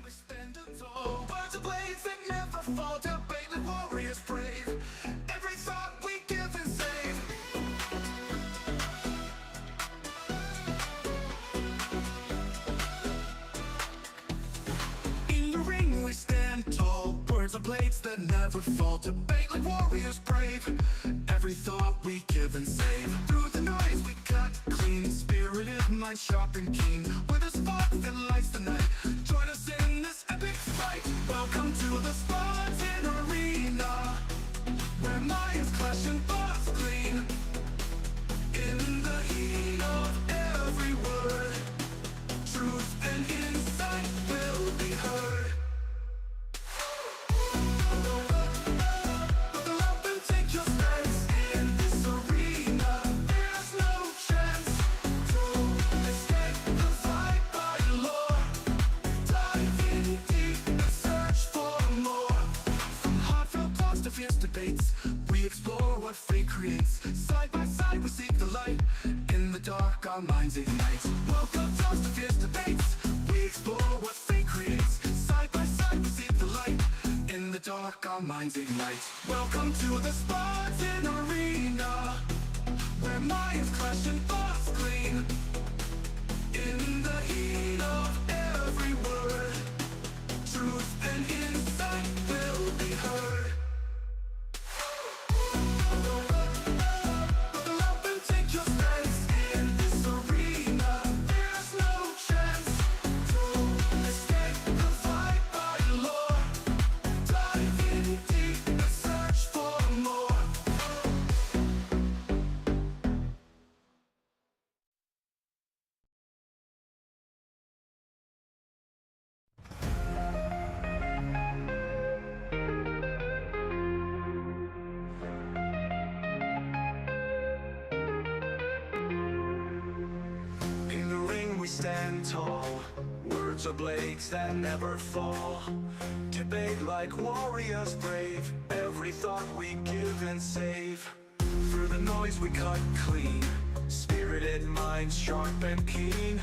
we stand tall. Words of blades that never fall. Debated warriors brave. Every thought we give and save. In the ring we stand tall. Words of blades that never fall. Debate like warriors brave. Every thought we give and save. Through the noise we cut clean. Spirited mind sharp and keen. With a spark that lights the night. Join us in this epic fight. Welcome to the Spartan Arena, where minds clash and thoughts clean. In the heat of every word, truth and insight will be heard. Buckle up and take your stance. In this arena, there's no chance to escape the fight by lore. Dive in deep and search for more. From heartfelt talks to fierce debates, we explore what fate creates. Side by side we seek the light. In the dark our minds ignite. Welcome talks to fierce debates, we explore what fate creates. Side by side we seek the light. In the dark our minds ignite. Welcome to the Spartan Arena, where minds clash and thoughts clean. In the heat of every word, truth and insight will be heard. Buckle up and take your stance. In this arena, there's no chance to escape the fight by lore. Dive in deep and search for more. In the ring we stand tall. Words are blades that never fall. Debate like warriors brave. Every thought we give and save. Through the noise we cut clean. Spirited minds sharp and keen.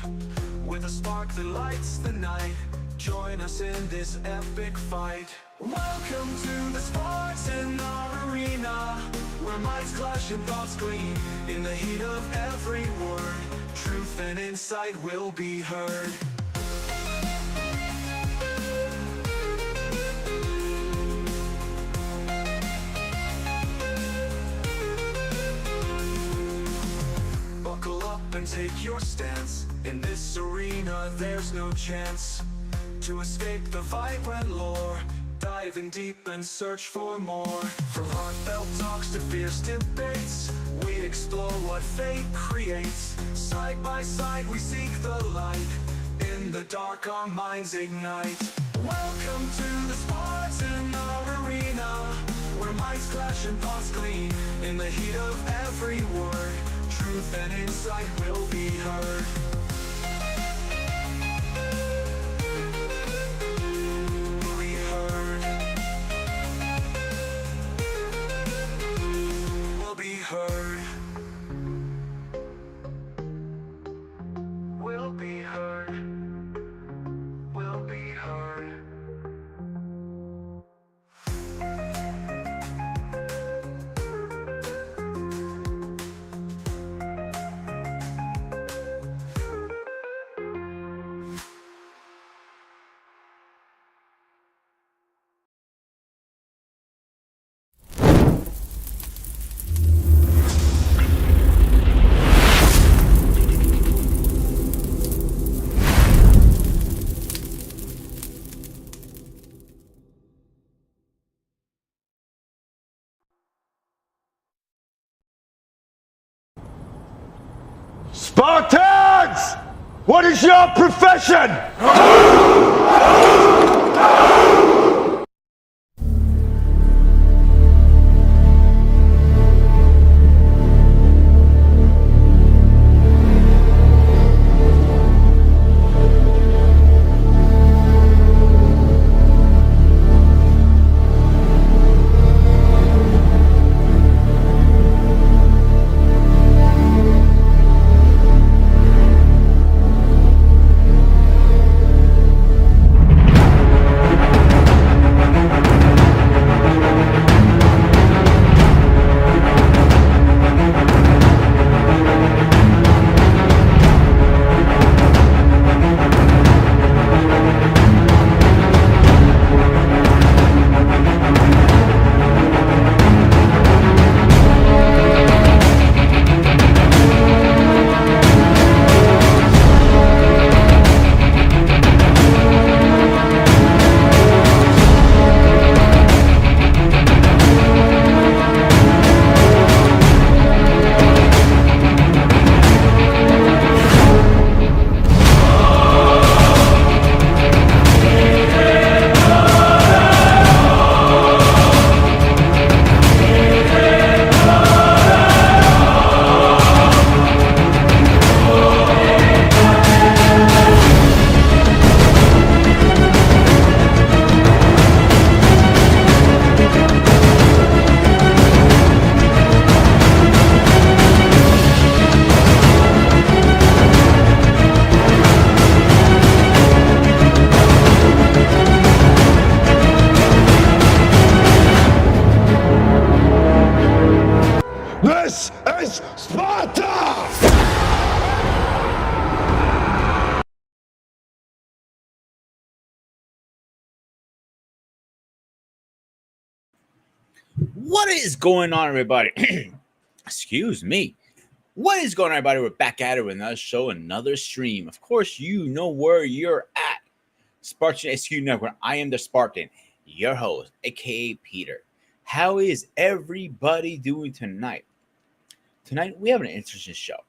With a spark that lights the night. Join us in this epic fight. Welcome to the Spartan Arena, where minds clash and thoughts gleam. In the heat of every word, truth and insight will be heard. Buckle up and take your stance. In this arena there's no chance to escape the vibrant lore. Dive in deep and search for more. From heartfelt talks to fierce debates, we explore what fate creates. Side by side we seek the light. In the dark our minds ignite. Welcome to the Spartan Arena, where minds clash and thoughts gleam. In the heat of every word, truth and insight will be heard. Heard. Will be heard. Will be heard. Spartans! What is your profession? What is going on, everybody? Excuse me. What is going on, everybody? We're back at it with another show, another stream. Of course, you know where you're at. Spartan SQ Network. I am the Spartan, your host, aka Peter. How is everybody doing tonight? Tonight, we have an interesting show.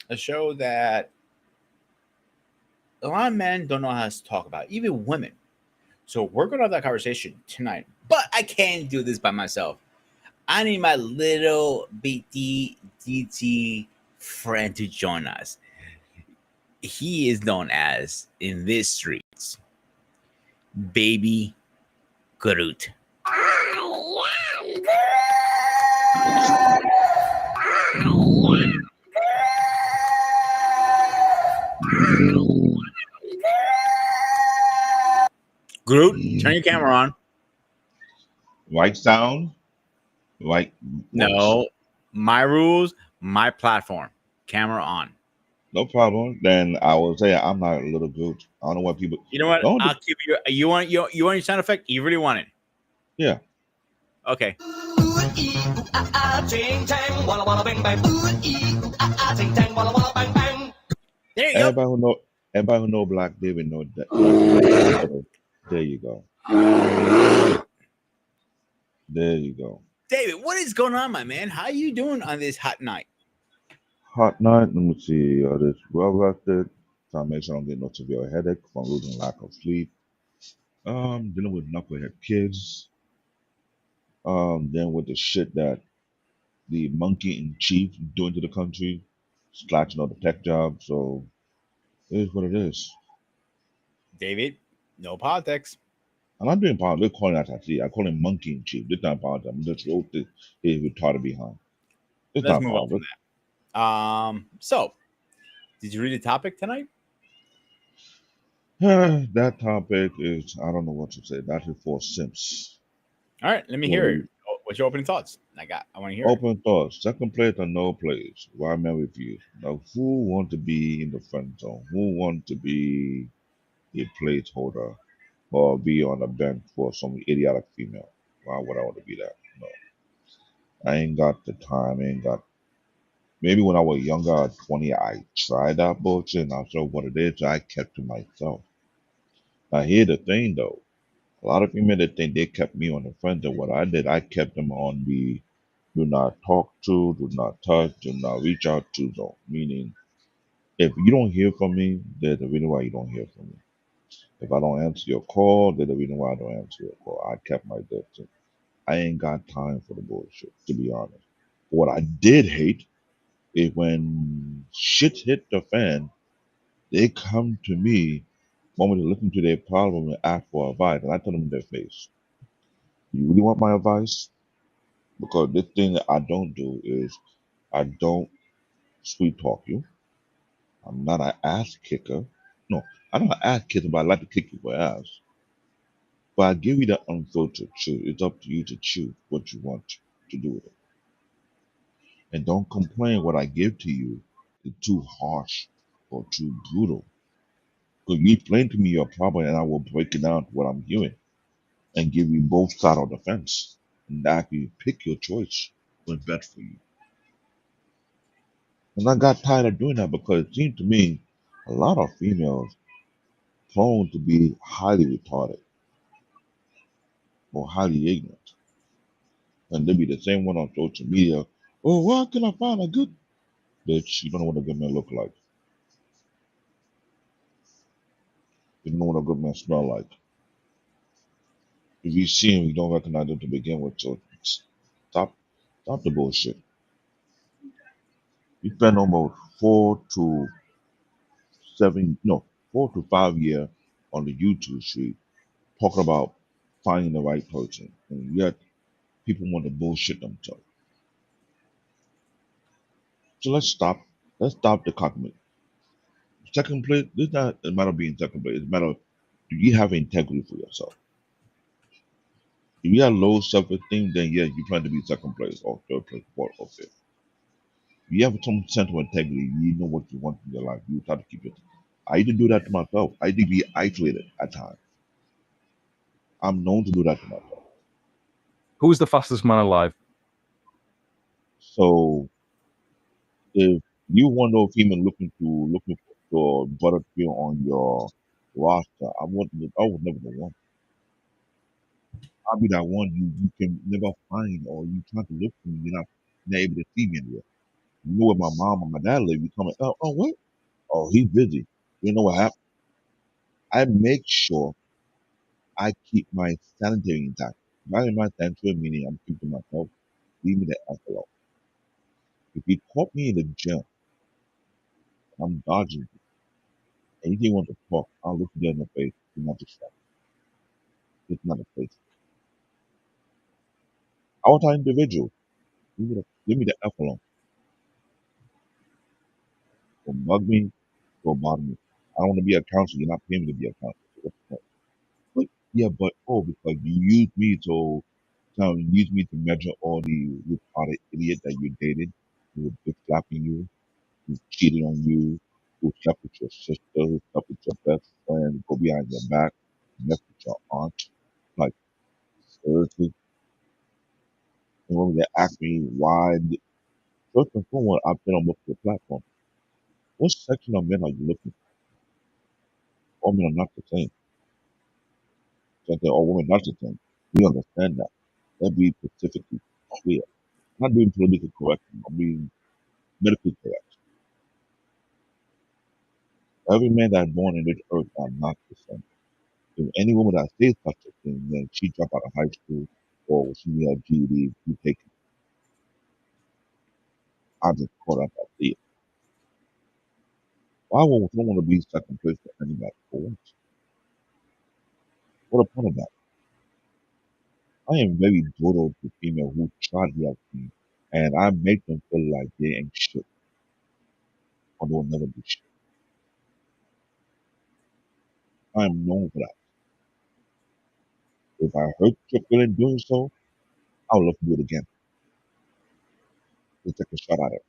A show that a lot of men don't know how to talk about, even women. So, we're going to have that conversation tonight. But I can't do this by myself. I need my little BTDT friend to join us. He is known as, in these streets, Baby Groot. Groot, turn your camera on. Right sound, right voice. No, my rules, my platform. Camera on. No problem. Then I will say I'm not a little good. I don't know what people You know what? don't. I'll give you. You want your sound effect? You really want it? Yeah, Okay. Ooh ee ooh ching chang walla walla bang bang. Ooh ee ooh ching chang walla walla bang bang. There you go. everybody who know Black David know that that's that. So there you go. There you go. David, what is going on, my man? How you doing on this hot night? Hot night. Let me see. This well rested. Trying to make sure I don't get no severe headache from losing lack of sleep. Dealing with knucklehead kids. Dealing with the shit that the monkey in chief doing to the country, slashing all the tech jobs. So it is what it is. David, no politics. I'm not doing politics. They're calling that I see. I call him monkey in chief. This not politics. I'm just wrote this. He's retarded behind. It's Let's not move on from politics. that. So did you read the topic tonight? That topic is I don't know what to say. That is for Sims. All right, let me What hear are it. you? What's your opening thoughts? I want to hear it. Open thoughts. Second place or no place. Why men refuse? Now, who want to be in the friend zone? Who want to be a placeholder or be on the bench for some idiotic female? Why would I want to be that? No, I ain't got the time. I ain't got. Maybe when I was younger, at 20, I tried that bullshit and I saw what it is. I kept to myself. Now, here's the thing though. A lot of female that think they kept me on the friend zone. What I did, I kept them on the do not talk to, do not touch, do not reach out to zone. Meaning, if you don't hear from me, there's a reason why you don't hear from me. If I don't answer your call, there's a reason why I don't answer your call. I kept my distance. I ain't got time for the bullshit, to be honest. What I did hate is when shit hit the fan, they come to me, want me to listen to their problem and ask for advice, and I tell them in their face, "You really want my advice?" Because this thing that I don't do is I don't sweet talk you. I'm not an ass kicker. No, I'm not an ass kicker, but I like to kick you for ass. But I give you the unfiltered truth. It's up to you to choose what you want to do with it. And don't complain what I give to you is too harsh or too brutal. Because you explain to me your problem and I will break it down to what I'm hearing and give you both sides of the fence. And actually pick your choice what's best for you. And I got tired of doing that because it seemed to me a lot of females prone to be highly retarded or highly ignorant. And they be the same one on social media. Oh, where can I find a good bitch? You don't know what a good man look like. You don't know what a good man smell like. If you see him, you don't recognize him to begin with. So stop, stop the bullshit. You spend almost 4 to 5 years on the YouTube street talking about finding the right person, and yet people want to bullshit themselves. So let's stop. Let's stop the cognitive. Second place, it's not a matter of being second place. It's a matter of do you have integrity for yourself? If you have low self-esteem, then yeah, you plan to be second place or third place, fourth or fifth. If you have some sense of integrity, you know what you want in your life. You try to keep it. I used to do that to myself. I used to be isolated at times. I'm known to do that to myself. Who's the fastest man alive? So if you want no female looking for butter to be on your roster, I would never the one. I'll be that one you can never find or you try to look for me, you're not able to see me anywhere. You know where my mom and my dad live, you tell me, oh what? Oh, he's busy. You know what happened? I make sure I keep my sanitary intact. Not in my sanitary meaning I'm keeping myself, leave me the F alone. If you caught me in the gym, I'm dodging you, and you didn't want to talk, I'll look you in the face, do not distract. It's not a place. I want an individual. Leave me the F alone. Don't bug me, don't bother me. I don't want to be a counselor. You're not paying me to be a counselor. So what's the point? But yeah, but oh, because you use me to you use me to measure all the retarded idiot that you dated, who was dick slapping you, who cheated on you, who slept with your sister, who slept with your best friend, go behind your back, mess with your aunt. Like seriously, and when they ask me why, first and foremost, I've been on multiple platforms. What section of men are you looking for? All men are not the same. So I say, all women are not the same. We understand that. Let be specifically clear. I'm not being politically correct. I'm being medically correct. Every man that's born in this earth are not the same. If any woman that says such a thing, then she dropped out of high school or she had GED, you take it. I just caught up at it. Why would someone want to be second place to anybody for what? What a point of that? I am very brutal to female who try to help me, and I make them feel like they ain't shit, or they'll never be shit. I am known for that. If I hurt your feeling doing so, I'll love to do it again. Let's take a shot at it.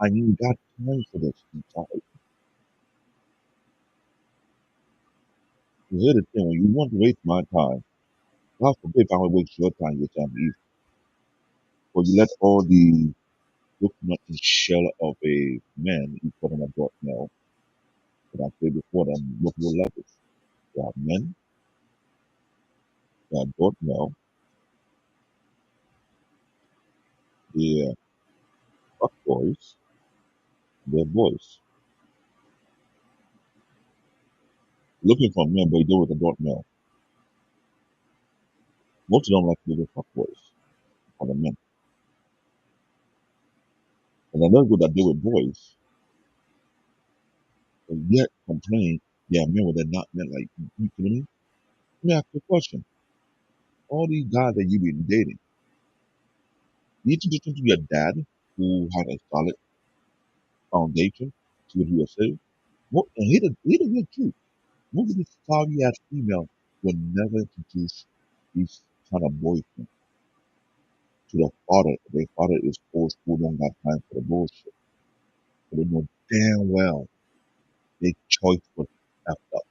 I ain't got time for this. I'm sorry. Here's the thing, when you want to waste my time, God forbid if I would waste your time either. But you let all the looking at the shell of a man, you put on a dark male, but I said before them multiple levels. There are men, there are dark male, there are fuck boys, there are boys. Looking for men, but you deal with a dark male. Most of them like to deal with fuck boys for the men. And another group that deal with boys, but yet complain they are men when they're not men. Like, you kidding me? Let me ask you a question. All these guys that you've been dating, you introduce them to your dad who had a solid foundation to what he was saying. What, and hear the real truth. Most of these sorry ass females will never introduce these kind of boyfriend to their father. Their father is old school, don't got time for the bullshit. But they know damn well their choice was effed up.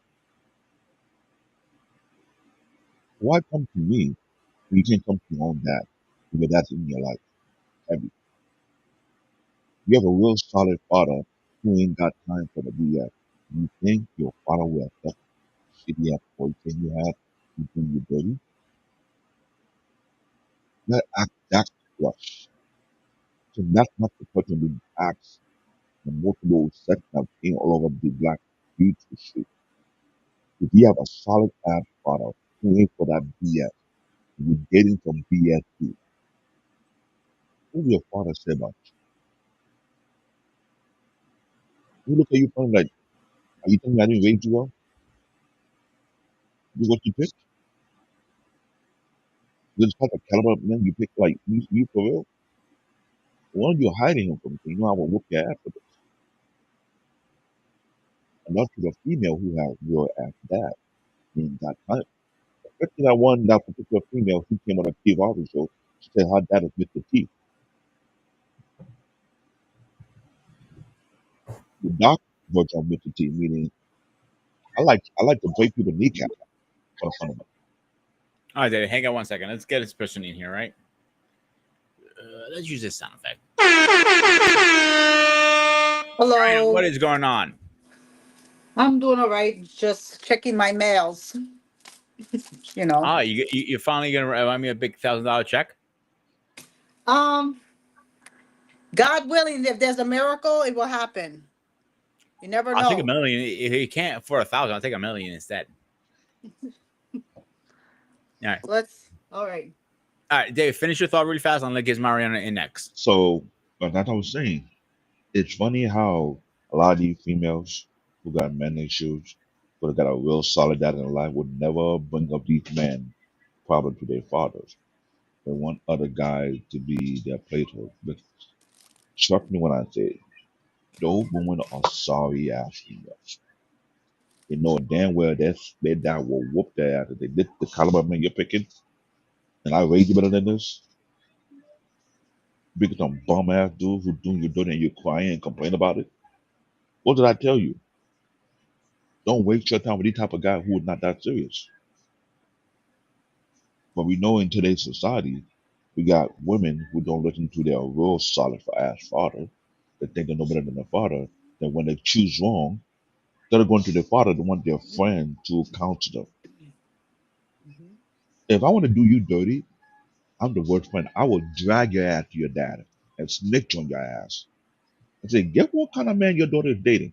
Why come to me when you can't come to your own dad? Because that's in your life. Have you? You have a real solid father who ain't got time for the BS. You think your father will accept the shitty ass boyfriend you had? You think you're dirty? That act that's crush. So that's not the person being asked and multiple sets of came all over the black beauty street. If you have a solid ass father who ain't for that BS, you're getting some BS too. What will your father say about you? You look at you funny like, are you telling me I didn't raise you well? This is what you picked? This is type of caliber of man you picked like you for real? Why are you hiding him from me? You know I will whoop your ass for this. And not to the female who has your ass dad in that time. Especially that one, that particular female who came on a Steve Harvey show. She said her dad is Mr. T. The dark version of Mr. T, meaning I like to break people kneecap for the fun of it. All right, David, hang on one second. Let's get this person in here, right? Let's use this sound effect. Marion, what Hello. is going on? I'm doing all right. Just checking my mails, you know. Ah, you're finally gonna write me a big $1,000 check? Um, God willing, if there's a miracle, it will happen. You never I'll take a know. million. If you can't afford 1,000, I'll take a million instead. All right, All right. all right, Dave, finish your thought really fast. I'm gonna get Mariana in next. So, that's what I was saying. It's funny how a lot of these females who got men issues, who got a real solid dad in their life, would never bring up these men problem to their fathers. They want other guys to be their plato. But trust me when I say, those women are sorry ass females. They know damn well their dad will whoop their ass if they did the caliber of man you're picking, and I raised you better than this. Big some bum ass dude who doing your dirty and you're crying and complain about it. What did I tell you? Don't waste your time with these type of guy who is not that serious. But we know in today's society, we got women who don't listen to their real solid for ass father. They think they know better than their father. Then when they choose wrong, instead of going to their father, they want their friend to counsel them. Mhm. If I want to do you dirty, I'm the worst friend. I will drag your ass to your dad and snitch on your ass and say, get what kind of man your daughter is dating.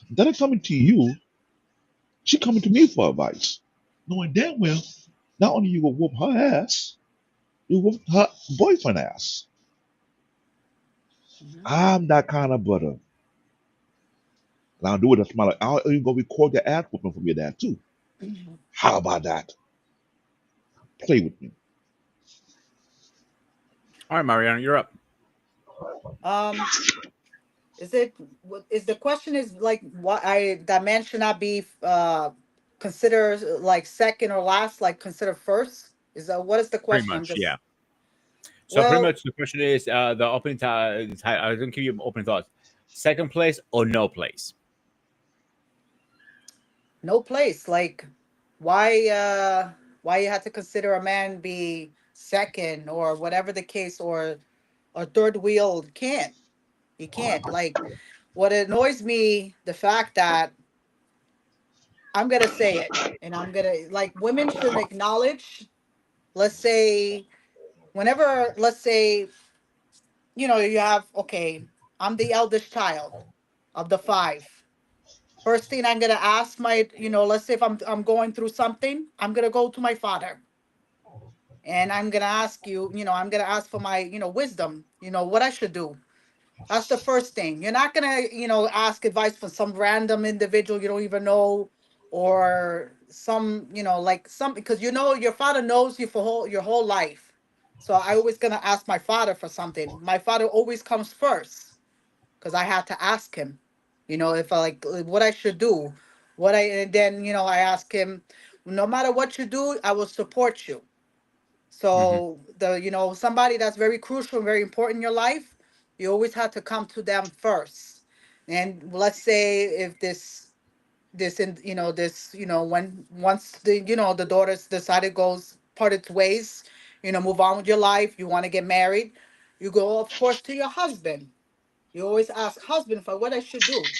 Instead of coming to you, she coming to me for advice. Knowing damn well, not only you will whoop her ass, you whoop her boyfriend ass. Mhm. I'm that kind of brother. And I'll do it a smile. I'll even go record the ass whooping from your dad too. Mhm. How about that? Play with me. All right, Mariana, you're up. Um, is it is the question is like what I that man should not be considered like second or last, like consider first? Is that what is the Pretty question? I'm much, yeah. just So pretty well, much the question is the opening time. I was gonna give you opening thoughts. Second place or no place? no place. Like why you have to consider a man be second or whatever the case or third wheel can't. You can't. Like what annoys me, the fact that I'm gonna say it and I'm gonna like women should acknowledge, let's say whenever let's say, you have okay, I'm the eldest child of the five. First thing I'm gonna ask my, let's say if I'm going through something, I'm gonna go to my father and I'm gonna ask you, I'm gonna ask for my, wisdom, what I should do. That's the first thing. You're not gonna, ask advice from some random individual you don't even know, or some, like some because your father knows you for your whole life. So I always gonna ask my father for something. My father always comes first because I had to ask him, if I like what I should do, and then I ask him, no matter what you do, I will support you. Hmm. So somebody that's very crucial and very important in your life, you always have to come to them first. And let's say if this in this when once the daughters decided goes part its ways, move on with your life, you want to get married, you go of course to your husband. You always ask husband for what I should do,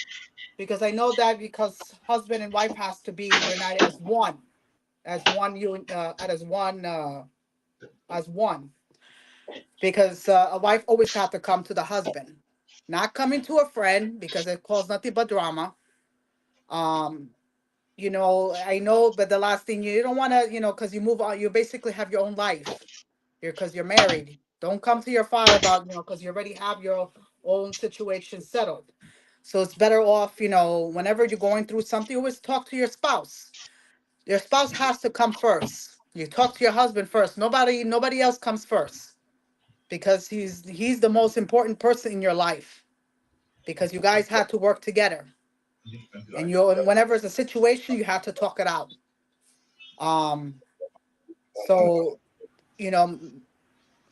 because I know that because husband and wife has to be united as one you as one, because a wife always have to come to the husband, not coming to a friend because it caused nothing but drama. Um, I know, but the last thing you don't want to, because you move on, you basically have your own life. Because you're married. Don't come to your father about, because you already have your own situation settled. So it's better off, whenever you're going through something, always talk to your spouse. Your spouse has to come first. You talk to your husband first. Nobody else comes first, because he's the most important person in your life, because you guys had to work together. And whenever it's a situation, you have to talk it out. Um, so, you know,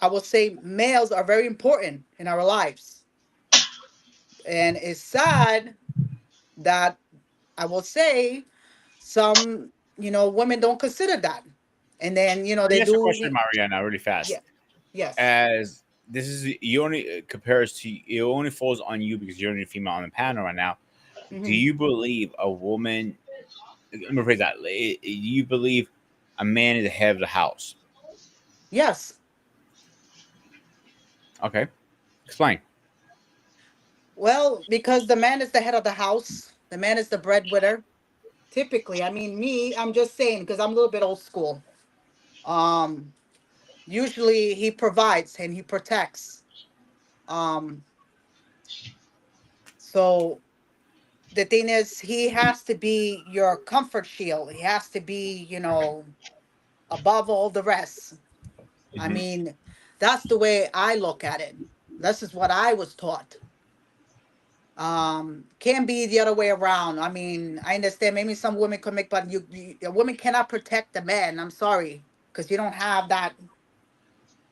I would say males are very important in our lives. And it's sad that I will say some, women don't consider that. And then Let they me ask you a do. question, Mariana, really Yeah. fast. Yes. As this is you only compares to it only falls on you because you're only female on the panel right now. Do Hmm. you believe a woman? Let me rephrase that. Do you believe a man is the head of the house? Yes. Okay, explain. Well, because the man is the head of the house, the man is the breadwinner. Typically, I mean, me, I'm just saying because I'm a little bit old school. Um, Usually he provides and he protects. Um, so the thing is, he has to be your comfort shield. He has to be, above all the rest. I Hmm. mean, that's the way I look at it. This is what I was taught. Can be the other way around. I mean, I understand maybe some women could make, but a woman cannot protect the man. I'm sorry, because you don't have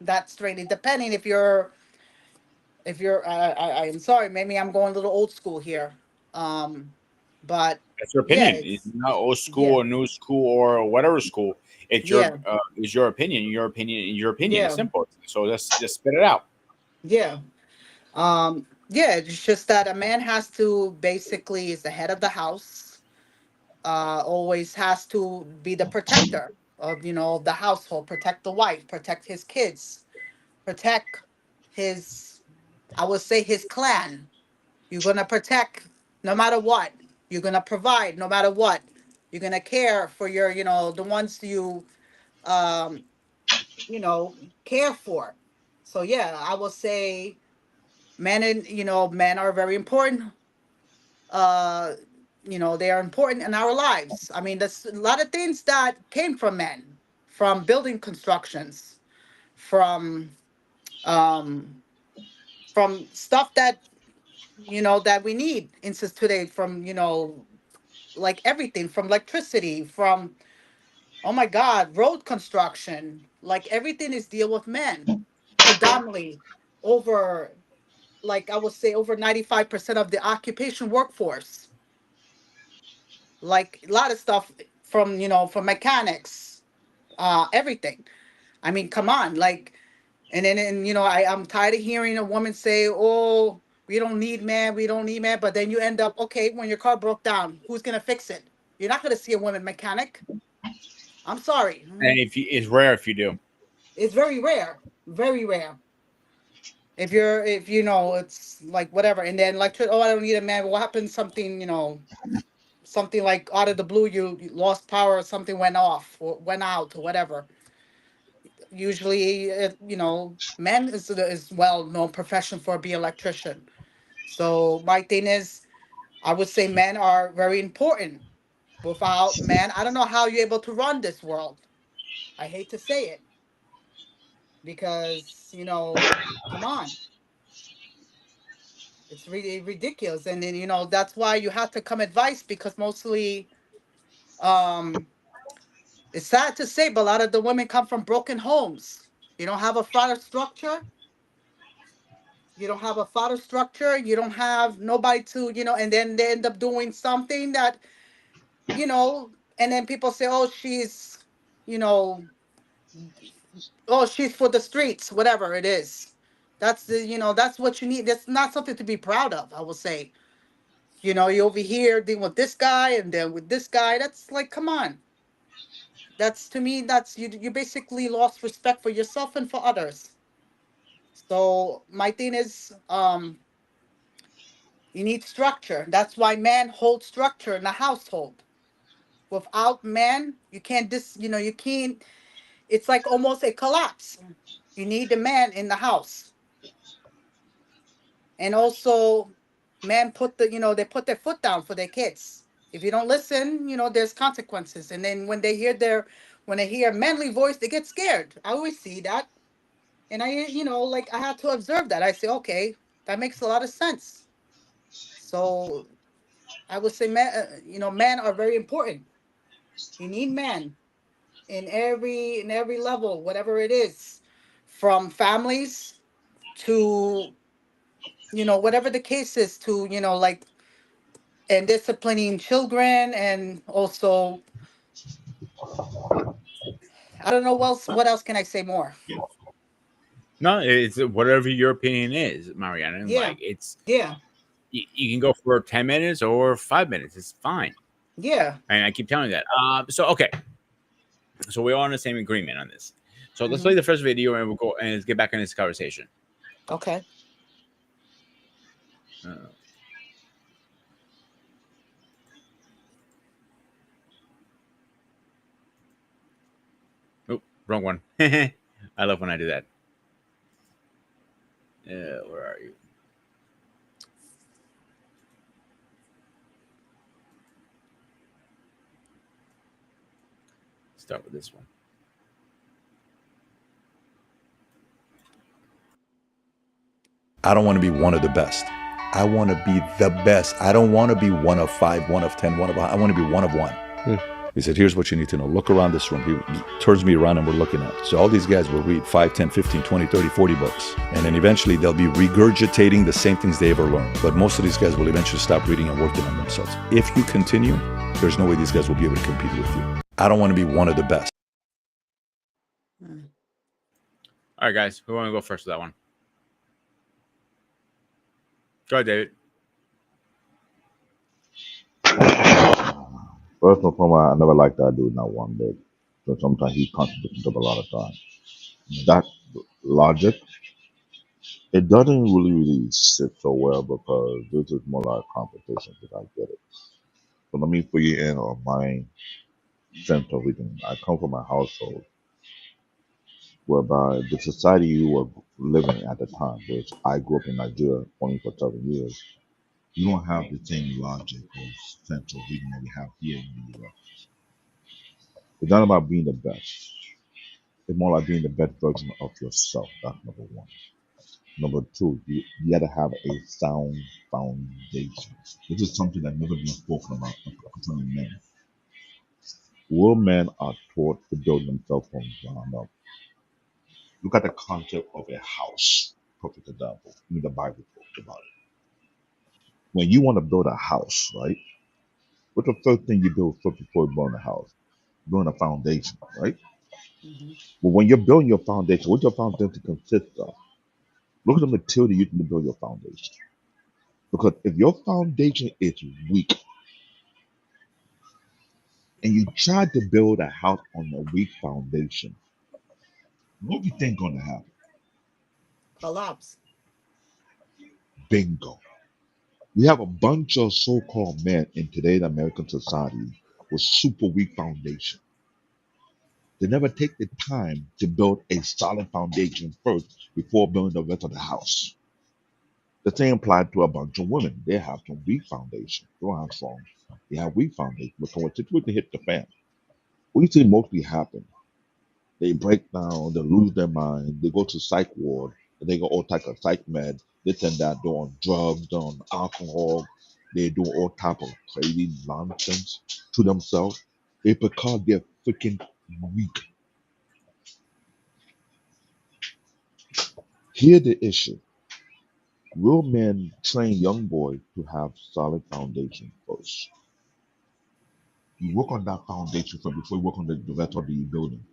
that strength. Depending if you're I am sorry, maybe I'm going a little old school here. Um, but That's your yeah, opinion. It's it's not old school yeah, or new school or whatever school. yeah, It's your opinion. Your opinion. Your opinion. It's yeah, simple. So let's just spit it out. yeah. Yeah, it's just that a man has to basically is the head of the house. Always has to be the protector of the household, protect the wife, protect his kids, protect his, I would say, his clan. You're gonna protect no matter what. You're gonna provide no matter what. You're gonna care for your, the ones um, you know, care for. So yeah, I will say men are very important. Uh, they are important in our lives. I mean, there's a lot of things that came from men, from building constructions, from um from stuff that we need in today, from like everything, from electricity, from, oh my God, road construction, like everything is deal with men predominantly, over, like I would say, over 95% of the occupation workforce, like a lot of stuff, from mechanics, everything. I mean, come on, like, and I'm tired of hearing a woman say, "Oh, we don't need man," but then you end up, okay, when your car broke down, who's gonna fix it? You're not gonna see a woman mechanic. I'm sorry. And if you, it's rare if you do. It's very rare, very rare. If it's like whatever, and then like, oh, I don't need a man. What happens? Something like out of the blue, you lost power, or something went off or went out or whatever. Usually, men is well known profession for being electrician. So my thing is, I would say men are very important. Without men, I don't know how you're able to run this world. I hate to say it because come on, it's really ridiculous. And then that's why you have to come advice, because mostly, um, it's sad to say, but a lot of the women come from broken homes. You don't have a father structure. You don't have a father structure. You don't have nobody to, and then they end up doing something that, and then people say, oh, you know, she's for the streets, whatever it is. That's what you need. That's not something to be proud of, I will say. You over here dealing with this guy and then with this guy. That's like, come on. That's, to me, that's you basically lost respect for yourself and for others. So my thing is, you need structure. That's why men hold structure in the household. Without men, you can't you can't, it's like almost a collapse. You need the man in the house. And also, men they put their foot down for their kids. If you don't listen, there's consequences. And then when they hear a manly voice, they get scared. I always see that. And like, I had to observe that. I say, okay, that makes a lot of sense. So I would say men are very important. You need men in every level, whatever it is, from families to, whatever the case is, to, like, and disciplining children, and also I don't know what else can I say more. No, it's whatever your opinion is, Mariana. Yeah. Like it's Yeah. you can go for 10 minutes or 5 minutes. It's fine. Yeah. And I keep telling you that. So okay, so we're all on the same agreement on this. So let's Hmm. play the first video and we'll go and let's get back in this conversation. Okay. Uh, oh, wrong one. I love when I do that. Where are you? Start with this one. I don't want to be one of the best. I want to be the best. I don't want to be one of five, one of 10, one of, I want to be one of one. He said, here's what you need to know. Look around this room. He turns me around and we're looking at it. So all these guys will read 5, 10, 15, 20, 30, 40 books. And then eventually they'll be regurgitating the same things they ever learned. But most of these guys will eventually stop reading and working on themselves. If you continue, there's no way these guys will be able to compete with you. I don't want to be one of the best. Mm. All right, guys, who want to go first with that one? Go ahead, David. First and foremost, I never liked that dude not one bit. So sometimes he contradicts himself a lot of times. That logic, it doesn't really sit so well because this is more like competition. Because I get it. So let me fill you in on my sense of reason. I come from a household whereby the society you were living at the time, which I grew up in Nigeria only for 7 years, you don't have the same logic or sense of reason that we have here in the US. It's not about being the best. It's more like being the best version of yourself. That's number one. Number two, you got to have a sound foundation. This is something that never been spoken about concerning men. Real men are taught to build themselves from ground up. Look at the concept of a house. Perfect example. I mean, the Bible talks about it. When you want to build a house, right? What's the first thing you do first before you build a house? Building a foundation, right? Hmm. But when you're building your foundation, what's your foundation consist of? Look at the material you using to build your foundation. Because if your foundation is weak and you try to build a house on a weak foundation, what do you think gonna happen? Collapse. Bingo. We have a bunch of so-called men in today's American society with super weak foundation. They never take the time to build a solid foundation first before building the rest of the house. The same applies to a bunch of women. They have some weak foundation. They don't have strong. They have weak foundation. But when situation hit the fan, what you see mostly happen, they break down, they lose their mind, they go to psych ward, and they go all type of psych med, this and that, they're on drugs, they're on alcohol, they do all type of crazy nonsense to themselves. It's because they're freaking weak. Here's the issue. Real men train young boys to have solid foundation first. You work on that foundation first before you work on the rest of the building.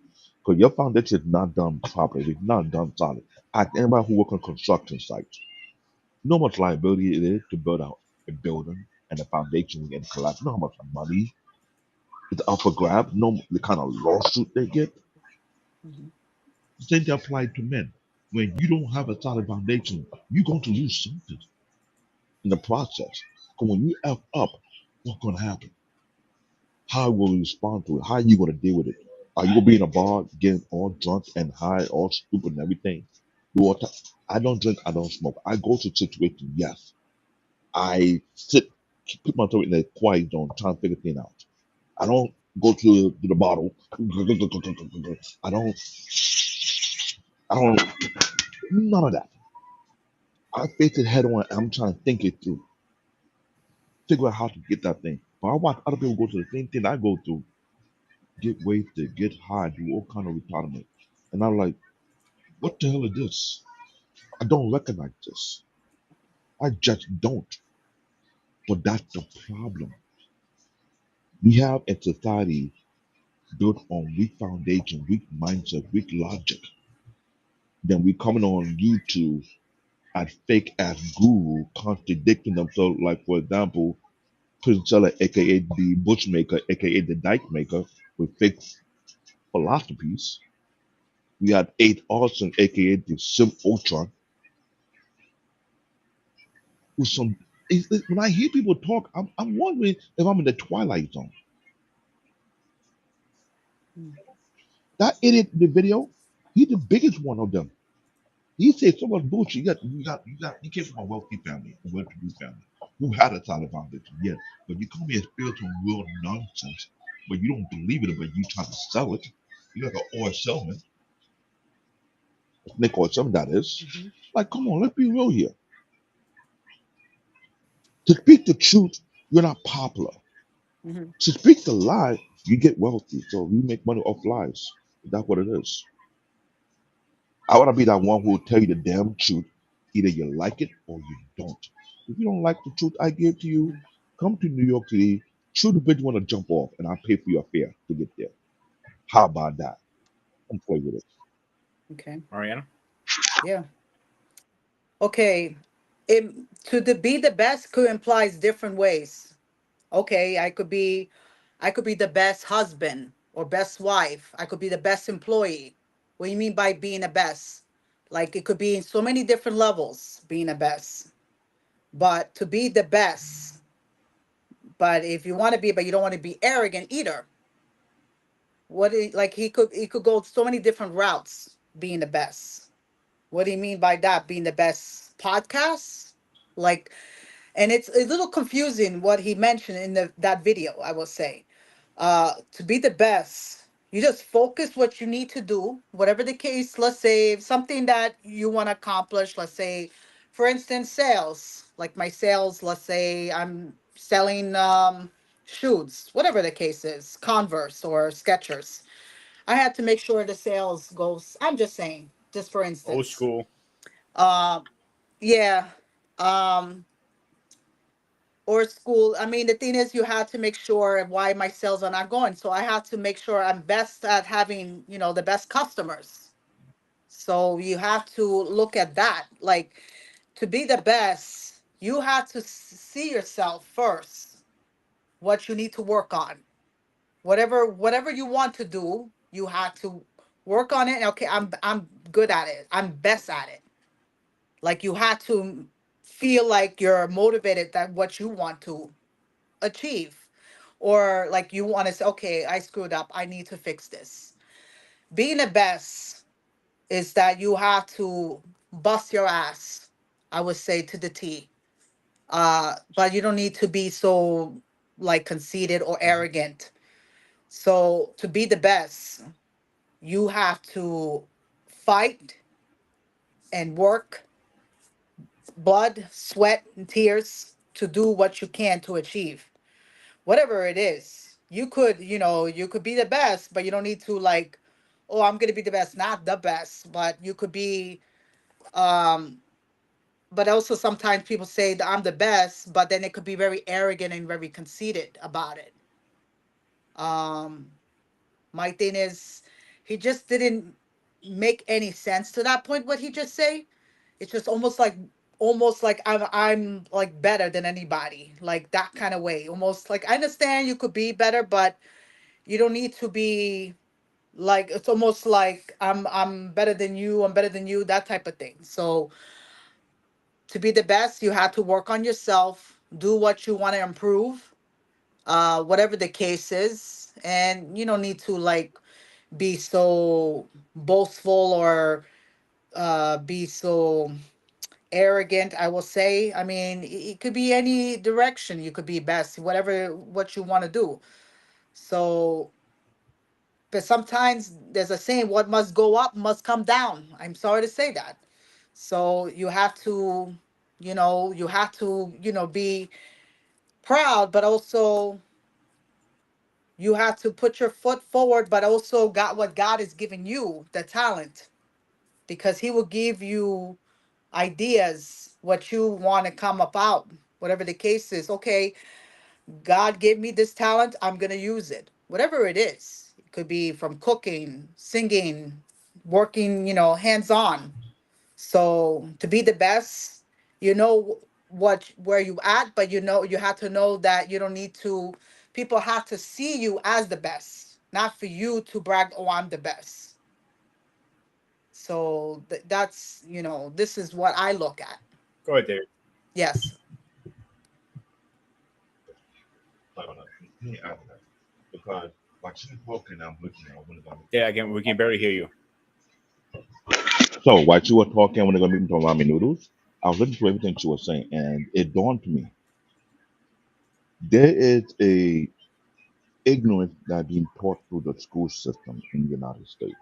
Because your foundation is not done properly, it's not done solid. Ask anybody who work on construction sites. You know how much liability it is to build out a building and the foundation will get collapsed. You know how much money is up for grab? You know the kind of lawsuit they get? Hmm. The same thing applies to men. When you don't have a solid foundation, you're going to lose something in the process. Because when you F up, what's going to happen? How will you respond to it? How are you going to deal with it? Are you going to be in a bar getting all drunk and high, all stupid and everything? Do all I don't drink, I don't smoke. I go to situations, yes. I sit, put myself in a quiet zone, trying to figure things out. I don't go to the bottle. I don't, none of that. I face it head on. I'm trying to think it through, figure out how to get that thing. But I watch other people go through the same thing I go through, get wasted, get high, do all kind of retardament. And I'm like, what the hell is this? I don't recognize this. I just don't. But that's the problem. We have a society built on weak foundation, weak mindset, weak logic. Then we coming on YouTube as fake ass guru contradicting themselves. Like for example, Priscilla, aka the Bushmaker, aka the Dyke Maker, with fake philosophies. We had 8 Arson, aka the Sim Ultron, with some. When I hear people talk, I'm wondering if I'm in the Twilight Zone. Mm. That idiot in the video, he's the biggest one of them. He said so much bullshit. You came from a wealthy family, a well-to-do family, who had a solid foundation, yes. But you come here and spill some real nonsense, but you don't believe it, but you try to sell it. You're like an oil salesman, Nick oil salesman, that is. Mm-hmm. Like, come on, let's be real here. To speak the truth, you're not popular. Mm-hmm. To speak the lie, you get wealthy. So you make money off lies. That's what it is. I want to be that one who will tell you the damn truth. Either you like it or you don't. If you don't like the truth I give to you, Mm. come to New York City, shoot the bitch you want to jump off, and I'll pay for your fare to get there. How about that? Come play with it. Okay. Mariana. Yeah. Okay. It, be the best could implies different ways. Okay, I could be the best husband or best wife. I could be the best employee. What do you mean by being the best? Like it could be in so many different levels being the best. But to be the best, but if you want to be, but you don't want to be arrogant either. Like he could go so many different routes being the best. What do you mean by that? Being the best podcast? Like, and it's a little confusing what he mentioned in that video, I will say. To be the best, you just focus what you need to do, whatever the case. Let's say something that you want to accomplish. Let's say, for instance, sales. Like my sales. Let's say I'm selling shoes, whatever the case is, Converse or Skechers. I had to make sure the sales goes. I'm just saying, just for Old instance. school. Um, yeah. Um, or school. I mean, the thing is, you have to make sure why my sales are not going. So I have to make sure I'm best at having, the best customers. So you have to look at that. Like to be the best, you have to see yourself first, what you need to work on. Whatever you want to do, you have to work on it. Okay, I'm good at it. I'm best at it. Like you have to feel like you're motivated that what you want to achieve, or like you want to say, okay, I screwed up, I need to fix this. Being the best is that you have to bust your ass, I would say, to the T. But you don't need to be so like conceited or arrogant. So to be the best, you have to fight and work, blood, sweat, and tears to do what you can to achieve whatever it is. You could be the best, but you don't need to like, oh, I'm gonna be the best, not the best, but you could be. Um, but also sometimes people say that I'm the best, but then it could be very arrogant and very conceited about it. Um, my thing is, he just didn't make any sense to that point. What he just say, it's just almost like I'm like better than anybody, like that kind of way. Almost like I understand you could be better, but you don't need to be like it's almost like I'm better than you, I'm better than you, that type of thing. So to be the best, you have to work on yourself, do what you want to improve, whatever the case is, and you don't need to like be so boastful or be so arrogant, I will say. I mean, it could be any direction you could be best, whatever what you want to do. So but sometimes there's a saying, what must go up must come down. I'm sorry to say that. So you have to, be proud, but also you have to put your foot forward, but also got what God is giving you, the talent, because He will give you ideas, what you want to come about, whatever the case is. Okay, God gave me this talent, I'm going to use it. Whatever it is. Could be from cooking, singing, working, hands on. So to be the best, you know what where you at, but you have to know that you don't need to. People have to see you as the best, not for you to brag. Oh, I'm the best. So that's this is what I look at. Go ahead, David. Yes. Hold on. Let me add that because like she's talking, I'm looking at when it's Yeah, again, we can barely hear you. So while you were talking, when they're gonna make me ramen noodles, I was listening to everything she was saying, and it dawned to me there is a ignorance that being taught through the school system in the United States.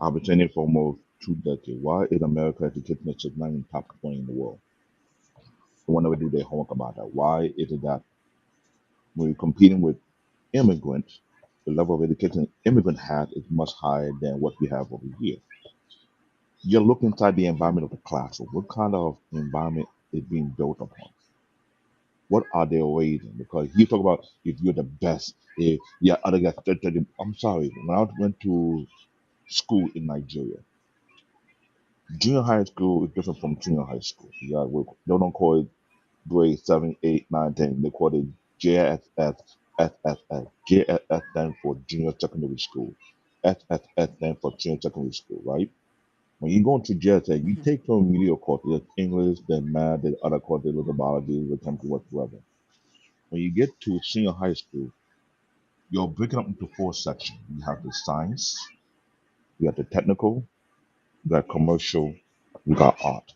I've been saying it for almost 2 decades. Why is America education system not in top 20 in the world? They won't never do their homework about that. Why is it that when you're competing with immigrants, the level of education immigrant has is much higher than what we have over here? You look inside the environment of the classroom. What kind of environment is being built upon? What are they raising? Because you talk about if you're the best, if yeah, other guys. I'm sorry. When I went to school in Nigeria, junior high school is different from junior high school. They don't call it grade 7, 8, 9, 10. They call it JSS, SSS. JSS stands for junior secondary school. SSS stands for junior secondary school, right? When you go into JSS, you Hmm. take some remedial courses, there's English, there's math, there's other courses, there's biology, there's chemistry, whatsoever. When you get to senior high school, you're breaking up into four sections. You have the science, you have the technical, you got commercial, you got art.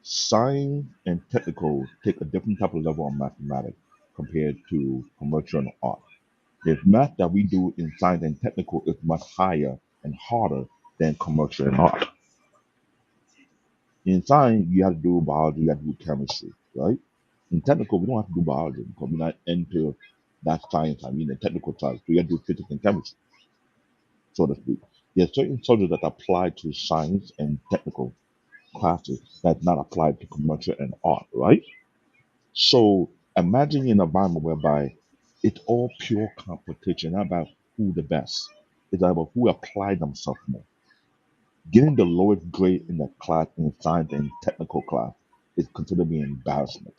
Science and technical take a different type of level of mathematics compared to commercial and art. The math that we do in science and technical is much higher and harder than commercial and art. In science, you have to do biology, you have to do chemistry, right? In technical, we don't have to do biology because we're not into that science. I mean, the technical side. So you have to do physics and chemistry, so to speak. There are certain subjects that apply to science and technical classes that's not applied to commercial and art, right? So imagine an environment whereby it's all pure competition, not about who the best. It's about who applied themselves more. Getting the lowest grade in the class in science and technical class is considered to be an embarrassment.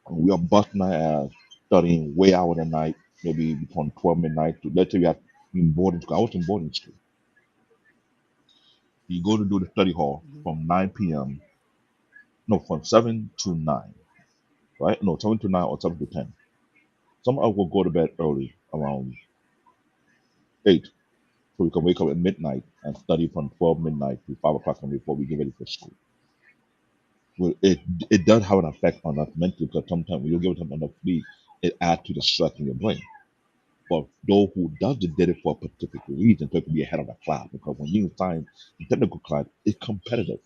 And we are busting our ass studying way out of the night, maybe from 12 midnight to let's say we are in boarding school. I was in boarding school. You go to do the study hall Hmm. from 9 p.m. No, from 7 to 9, right? No, 7 to 9 or 7 to 10. Some of us will go to bed early around 8 so we can wake up at midnight and study from 12 midnight to 5 o'clock before we get ready for school. Well, it does have an effect on us mentally because sometimes when you give it enough sleep, it adds to the stress in your brain. But those who does it did it for a specific reason, so it can be ahead of the class. Because when you find the technical class, it's competitive.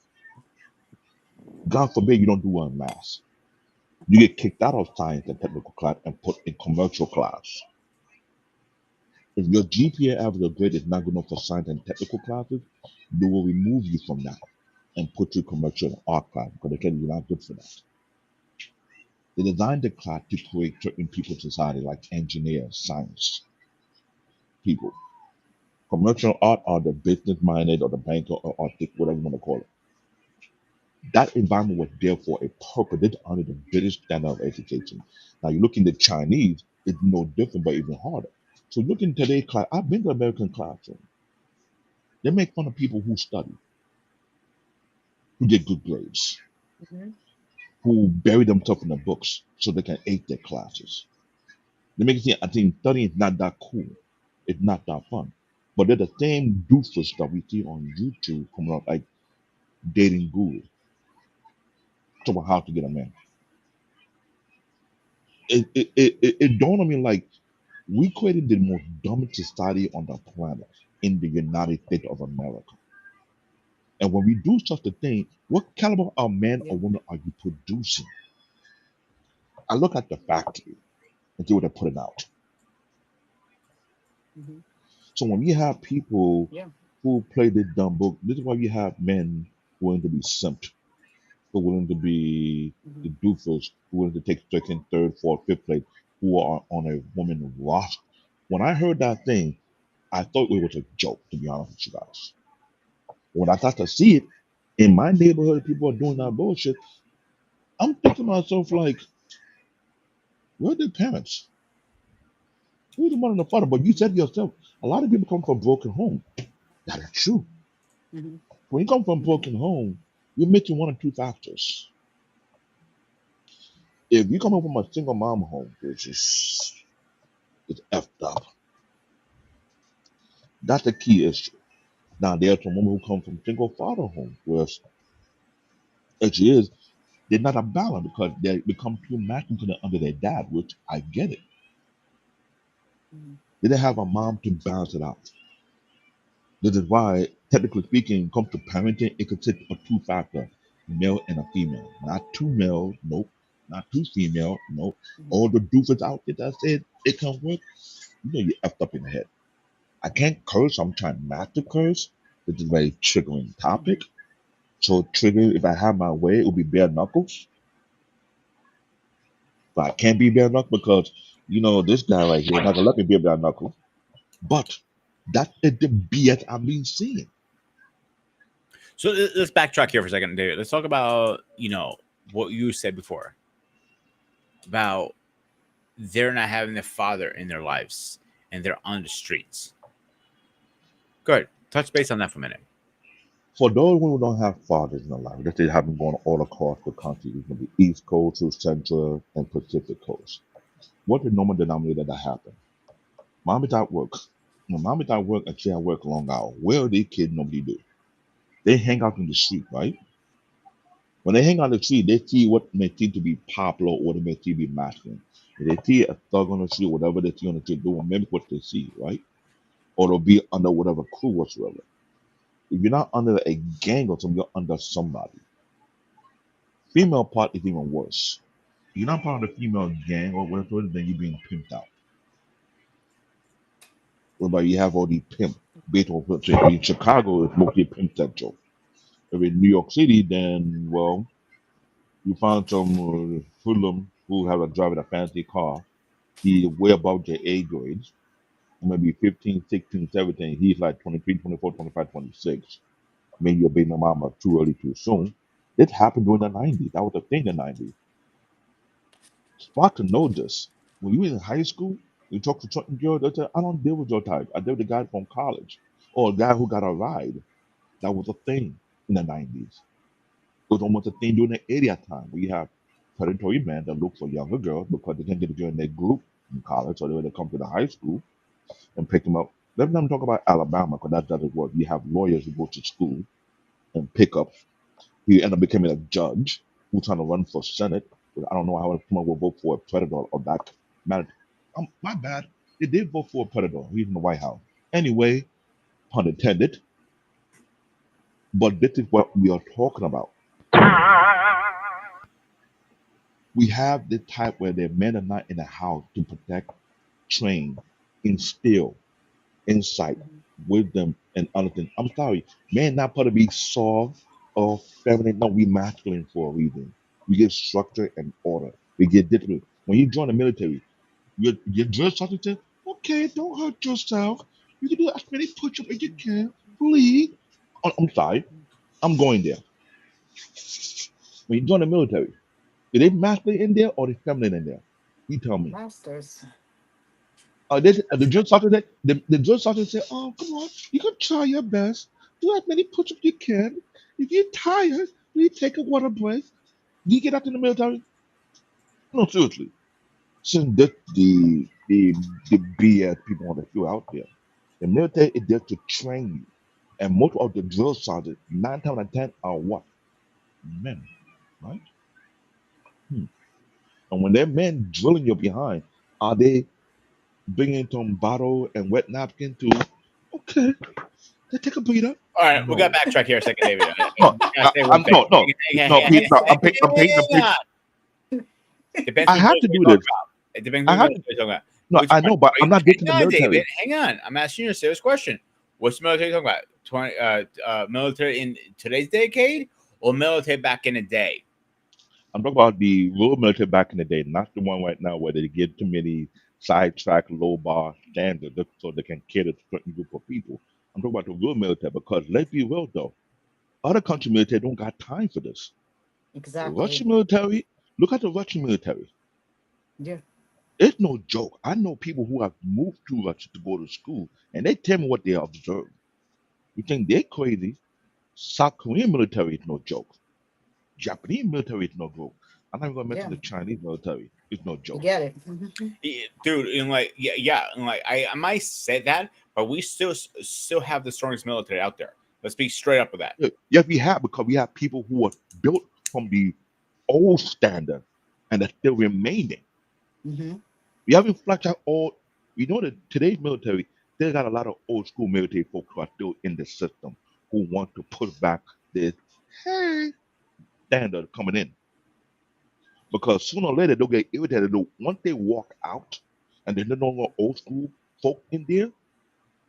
God forbid you don't do well in math. You get kicked out of science and technical class and put in commercial class. If your GPA average or grade is not good enough for science and technical classes, they will remove you from that and put you in commercial and art class because they tell you you're not good for that. They designed the class to create certain people in society like engineers, science people. Commercial art are the business minded or the banker or artistic, whatever you want to call it. That environment was there for a purpose. It's under the British standard of education. Now you look in the Chinese, it's no different, but even harder. So look in today's class. I've been to American classroom. They make fun of people who study, who get good grades, Hmm. who bury themselves in the books so they can ace their classes. They make it seem I think studying is not that cool. It's not that fun. But they're the same doofus that we see on YouTube coming up like dating guru, talking about how to get a man. It dawned on me like we created the most dominant society on the planet in the United States of America. And when we do such a thing, what caliber of man Yeah. or woman are you producing? I look at the factory and see what they're putting out. Hmm. So when we have people Yeah. who play this dumb book, this is why we have men willing to be simped, who are willing to be Hmm. the doofus, who are willing to take second, third, fourth, fifth place, who are on a woman roster. When I heard that thing, I thought it was a joke, to be honest with you guys. When I start to see it in my neighborhood, people are doing that bullshit. I'm thinking to myself, like, where are their parents? Who's the mother and the father? But you said yourself, a lot of people come from broken home. That is true. Mm-hmm. When you come from Mm-hmm. broken home, you're missing one or two factors. If you come from a single mom home, which is it's effed up, that's the key issue. Now there's some women who come from single father home, where it is they're not a balance because they become too masculine under their dad, which I get it. Mm-hmm. They didn't have a mom to balance it out. This is why, technically speaking, when it comes to parenting, it could take a two factor, male and a female. Not two males, nope. Not two female, nope. All the doofus out there that said it can work, you know you're effed up in the head. I can't curse, I'm trying not to curse. This is a very triggering topic. So trigger, if I have my way, it would be bare knuckles. But I can't be bare knuckles because, this guy right here not gonna let me be bare knuckles. But that is the BS I've been seeing. So let's backtrack here for a second, David. Let's talk about what you said before about they're not having a father in their lives and they're on the streets. Go ahead, touch base on that for a minute. For those who don't have fathers in their life, that they haven't gone all across the country, from the East Coast to Central and Pacific Coast. What's the normal denominator that happen? Mom is at work. When mom is at work and she at work long hours, where are they kids nobody do? They hang out in the street, right? When they hang out in the street, they see what may seem to be popular or they may seem to be masculine. If they see a thug on the street, whatever they see on the street, they will mimic what they see, right? Or they'll be under whatever crew whatsoever. If you're not under a gang or something, you're under somebody. Female part is even worse. You're not part of the female gang or whatever, then you're being pimped out. Whereby you have all these pimp, Beethoven pimps. If in Chicago, it's mostly pimp central. If in New York City, then, well, you find some hoodlum who have a driving a fancy car. He way above the A grades. Maybe 15, 16, 17. He's like 23, 24, 25, 26. Maybe you're baby mama too early, too soon. It happened during the 90s. That was a thing in the 90s. Smart to know this. When you was in high school, you talk to certain girls, they say, I don't deal with your type. I deal with the guy from college or a guy who got a ride. That was a thing in the 90s. It was almost a thing during the 80s time where you have predatory men that look for younger girls because they can't get a girl in their group in college, so they would come to the high school and pick them up. Let them talk about Alabama because that doesn't work. You have lawyers who go to school and pick up. He ended up becoming a judge who's trying to run for Senate. I don't know how someone will vote for a predator of that matter. My bad. They did vote for a predator. He's in the White House. Anyway, pun intended. But this is what we are talking about. We have the type where the men are not in the house to protect, train, instill insight, wisdom, and other things. I'm sorry, men not supposed to be soft or feminine. No, we masculine for a reason. We get structure and order. We get discipline. When you join the military, your drill sergeant says, "Okay, don't hurt yourself. You can do as many push-ups as you can. Please." I'm sorry, I'm going there. When you join the military, are they masculine in there or they feminine in there? You tell me. Masters. The drill sergeant said, the drill sergeant said, "Oh, come on, you can try your best. Do as many push-ups you can. If you're tired, you take a water break. Do you get out in the military?" No, seriously. Since that's the BS people want to throw out there. The military is there to train you. And most of the drill sergeants, 9 times out of 10, are what? Men, right? Hmm. And when they're men drilling you behind, are they bringing some bottle and wet napkin to, okay, let's take a breather? All right, we got No. to backtrack here a second, David. No, Gotta say one thing. no, no, no, Pete, no, I'm painting the Hang picture. on. Depends I which have to military do you're talking this. about. It depends I which have military to. you're talking about. No, Which I one? know, but I'm not getting the Hang on, military. David. Hang on. I'm asking you a serious question. What's military you're talking about? Military in today's decade or military back in the day? I'm talking about the rural military back in the day, not the one right now where they give too many sidetrack, low bar standard so they can cater to certain group of people. I'm talking about the real military because let's be real though, other country military don't got time for this. The Exactly. Russian military, look at the Russian military. Yeah. It's no joke. I know people who have moved to Russia to go to school, and they tell me what they observe. You think they're crazy? South Korean military is no joke. Japanese military is no joke. I'm not even gonna mention Yeah. the Chinese military. It's no You joke. get it. Mhm. Dude, and like yeah, and like I might say that, but we still have the strongest military out there. Let's be straight up with that. Yes, we have because we have people who are built from the old standard and are still remaining. Mhm. We haven't flushed out all. We know that today's military, they got a lot of old school military folks who are still in the system who want to push back this hey, standard coming in. Because sooner or later they'll get irritated. Once they walk out and there's no longer old school folk in there,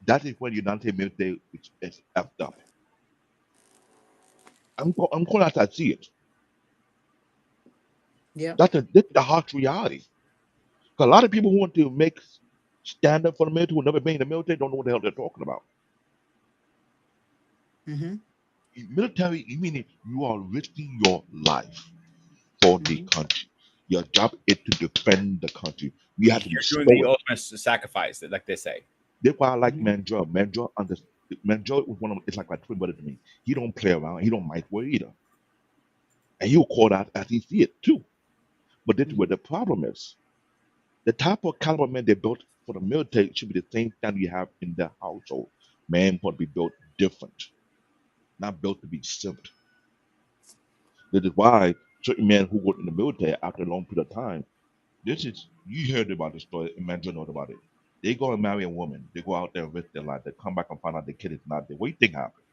that is when the United States military is effed up. I'm calling out to see it. Yeah. That's the harsh reality. 'Cause a lot of people who want to make stand up for the military who never been in the military don't know what the hell they're talking about. Mhm. Military, you mean you are risking your life for the Mhm. country. Your job is to defend the country. You have to be You're doing the stoic. ultimate sacrifice, like they say. That's why I like Mhm. Mandra. Mandra was one of it's like my twin brother to me. He don't play around. He don't mind word either, and he'll call out as he see it too. But this is where Mhm. the problem is. The type of caliber man they built for the military should be the same standard you have in the household. Man must be built different, not built to be simped. That is why certain men who go in the military after a long period of time, this is you heard about the story, imagine know about it. They go and marry a woman, they go out there and risk their life, they come back and find out the kid is not there. What do you think happened?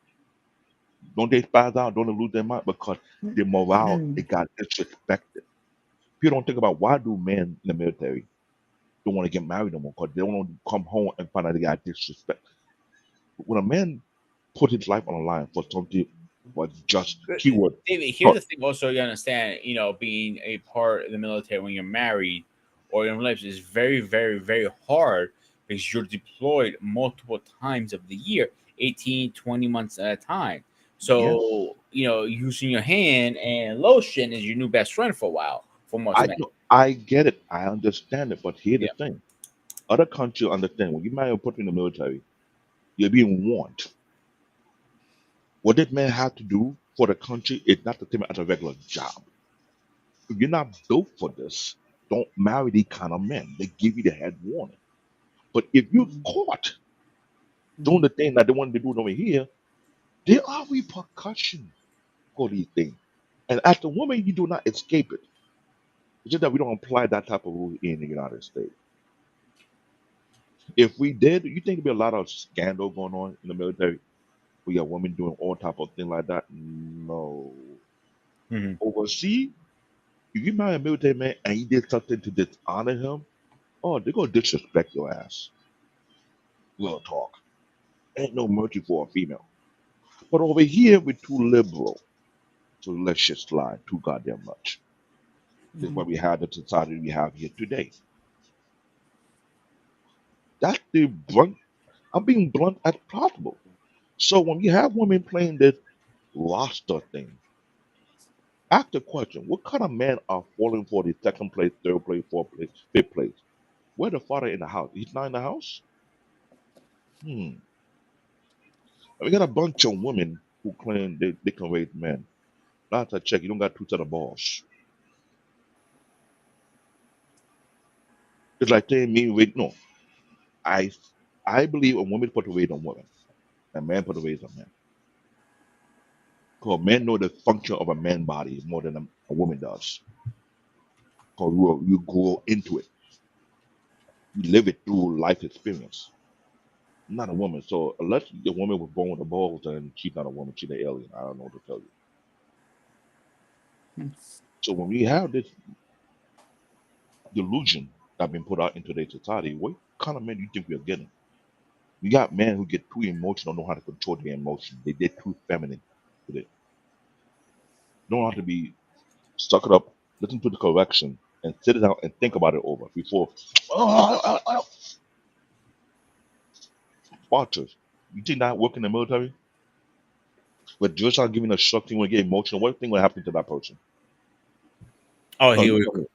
Don't they spaz out? Don't they lose their mind? Because the morale Mhm. it got disrespected. People don't think about why do men in the military don't want to get married no more because they don't want to come home and find out they got disrespect. When a man put his life on the line for something was just But, keyword. David, here's Huh, the thing. Also, you understand, being a part of the military when you're married or in relationships is very, very, very hard because you're deployed multiple times of the year, 18, 20 months at a time. yes. So, using your hand and lotion is your new best friend for a while for most I men. know I get it. I understand it. But here's the Yeah. thing. Other countries understand when you marry a person in the military, you're being warned. What that man had to do for the country is not the same as a regular job. If you're not built for this, don't marry these kind of men. They give you the head warning. But if you're Mhm. caught doing Mhm. the thing that they want to do over here, there are repercussions for these things. And as a woman, you do not escape it. It's just that we don't apply that type of rule in the United States. If we did, you think there'd be a lot of scandal going on in the military? We got women doing all type of thing like that? No. Mhm. Overseas, if you marry a military man and you did something to dishonor him, oh, they're gonna disrespect your ass. Real talk. Ain't no mercy for a female. But over here, we're too liberal. So let's just slide too goddamn much. This is why Mhm. we have the society we have here today. That's the blunt. I'm being blunt as possible. So when you have women playing this roster thing, ask the question: what kind of men are falling for the second place, third place, fourth place, fifth place? Where the father in the house? He's not in the house. Hmm. We got a bunch of women who claim they can raise men. Last I check, you don't got two set of balls. It's like saying me, wait, no. I I believe a woman put to raise a woman, a man put to raise a man. Because men know the function of a man body more than a woman does. Because you grow into it. You live it through life experience. Not a woman. So unless the woman was born with the balls, then she's not a woman. She's an alien. I don't know what to tell you. Mhm. So when we have this delusion that been put out into today's society, what kind of men do you think we are getting? We got men who get too emotional, don't know how to control their emotions. They're too feminine with it. Don't know how to be suck it up, listen to the correction, and sit down and think about it over before. Oh, Spartans. You think that work in the military? But just not giving a structure, you want to get emotional. What thing will happen to that person? Oh, No, he you would. tell me.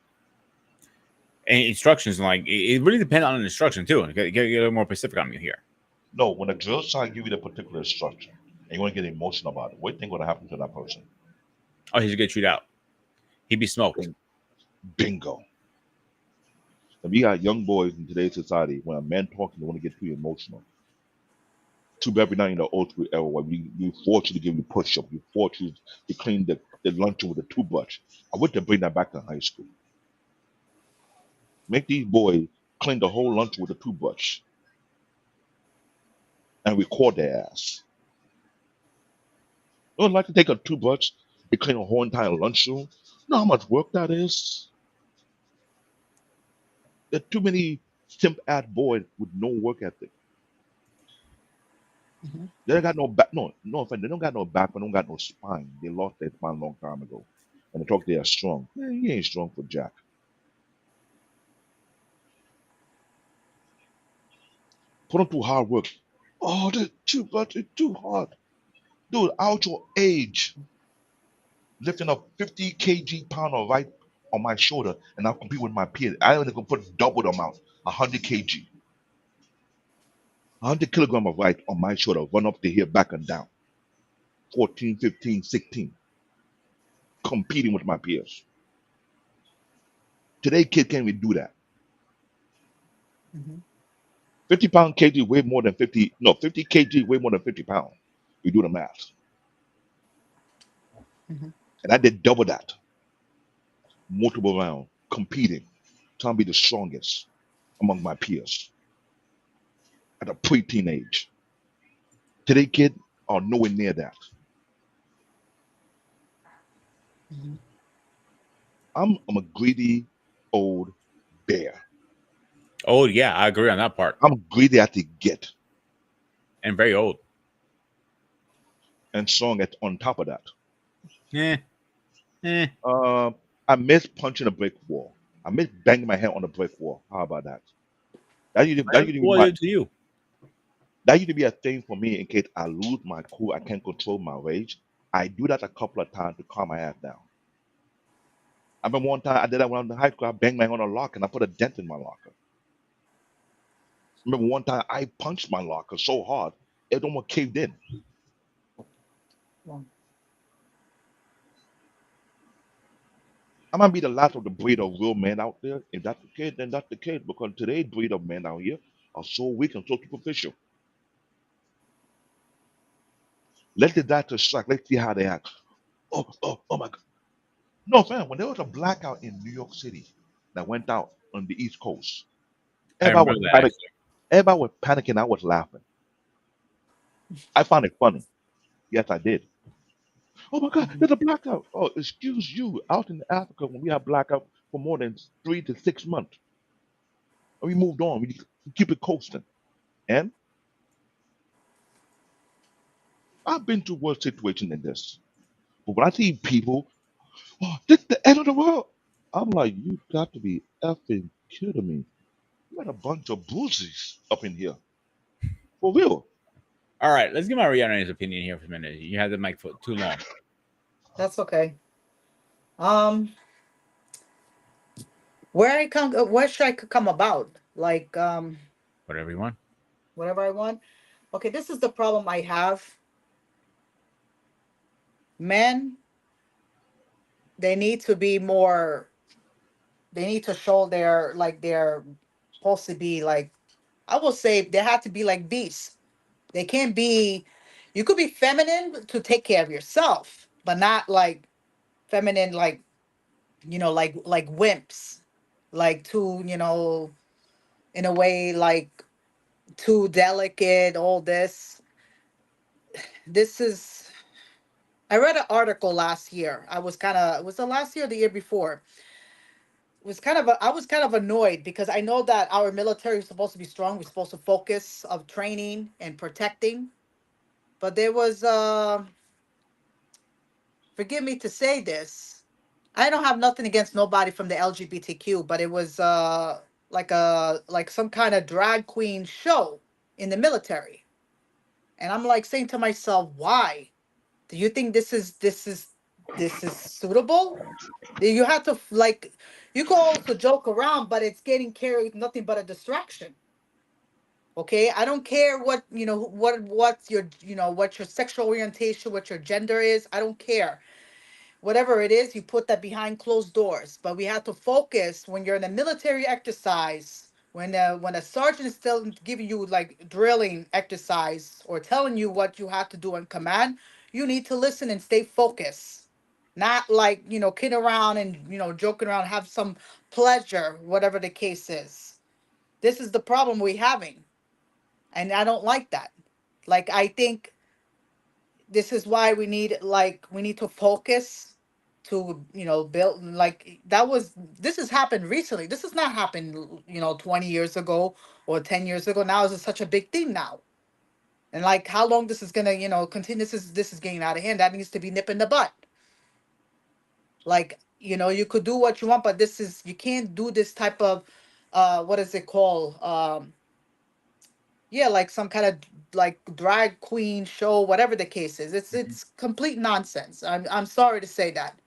And instructions like it really depends on the instruction too. Get a little more specific on me here. No, when a drill sergeant give you the particular structure and you want to get emotional about it, what thing will happen to that person? Oh, he's gonna get chewed out. He'd be smoked. Bingo. And we got young boys in today's society, when a man talking, they want to get too emotional. Too bad we're not in the old school era where we force you to give you push up, we force you to clean the luncheon with a toothbrush. I wish to bring that back to high school. Make these boys clean the whole luncheon with a toothbrush and record their ass. You would like to take a toothbrush and clean a whole entire lunchroom? You know how much work that is? There are too many simp ass boys with no work ethic. Mhm. They don't got no back. No, no offense. They don't got no back. They don't got no spine. They lost their spine a long time ago. And they talk they are strong. Man, you ain't strong for jack. Put them through hard work. Oh, that's too much. It's too hard. Dude, out your age, lifting up 50 kg pound of right on my shoulder, and I'll compete with my peers. I only can put double the amount, 100 kg. 100 kilogram of right on my shoulder, run up the hill, back and down. 14, 15, 16, competing with my peers. Today, kid can't even do that. Mhm. 50-pound kg weigh more than 50, no, 50 kg weigh more than 50 pounds. You do the math. Mhm. And I did double that, multiple rounds, competing, trying to be the strongest among my peers at a preteen age. Today, kid are nowhere near that. Mhm. I'm a greedy old bear. Oh yeah, I agree on that part. I'm greedy at the get And very old. and strong at on top of that. Eh, eh. Um, I miss punching a brick wall. I miss banging my head on a brick wall. How about that? That used to be What my did it to you? that used to be a thing for me in case I lose my cool, I can't control my rage. I do that a couple of times to calm my ass down. I remember one time I did that when I was in high school. I banged my head on a locker and I put a dent in my locker. I remember one time I punched my locker so hard it almost caved in. Well, I might be the last of the breed of real men out there. If that's the case, then that's the case. Because today's breed of men out here are so weak and so superficial. Let the doctor strike. Let's see how they act. Oh my God. No, fam. When there was a blackout in New York City that went out on the East Coast, I everybody remember was that panic. actually. Everybody was panicking. I was laughing. I found it funny. Yes, I did. Oh my God, mhm. there's a blackout. Oh, excuse you. Out in Africa, when we have blackout for more than 3 to 6 months, and we moved on. We keep it coasting. And I've been through worse situations than this. But when I see people, oh, this is the end of the world. I'm like, you got to be effing kidding me. You got a bunch of bruises up in here. For real. All right, let's get my Rihanna's opinion here for a minute. You had the mic for too long. That's okay. Um, where should I come about? Like, Whatever you want. whatever I want. Okay, this is the problem I have. Men, they need to be more. They need to show their like they're supposed to be like. I will say they have to be like beasts. They can't be. You could be feminine to take care of yourself, but not like feminine like like wimps, like too in a way like too delicate. All this. This is. I read an article last year. I was kind of was the last year or the year before. It was kind of I was kind of annoyed because I know that our military is supposed to be strong. We're supposed to focus of training and protecting. But there was forgive me to say this. I don't have nothing against nobody from the LGBTQ, but it was like some kind of drag queen show in the military. And I'm like saying to myself, why? Do you think this is suitable? You have to like you could also joke around, but it's getting carried nothing but a distraction. Okay, I don't care what what's your what your sexual orientation, what your gender is. I don't care. Whatever it is, you put that behind closed doors. But we have to focus when you're in a military exercise, when a sergeant is still giving you like drilling exercise or telling you what you have to do in command. You need to listen and stay focused, not like kidding around and joking around, have some pleasure, whatever the case is. This is the problem we're having, and I don't like that. Like I think this is why we need to focus to build like that was this has happened recently. This has not happened 20 years ago or 10 years ago. Now is such a big thing now. And like how long this is gonna continue. This is getting out of hand. That needs to be nip in the butt. Like you could do what you want, but this is you can't do this type of what is it called, yeah, like some kind of like drag queen show, whatever the case is. It's complete nonsense. I'm sorry to say that.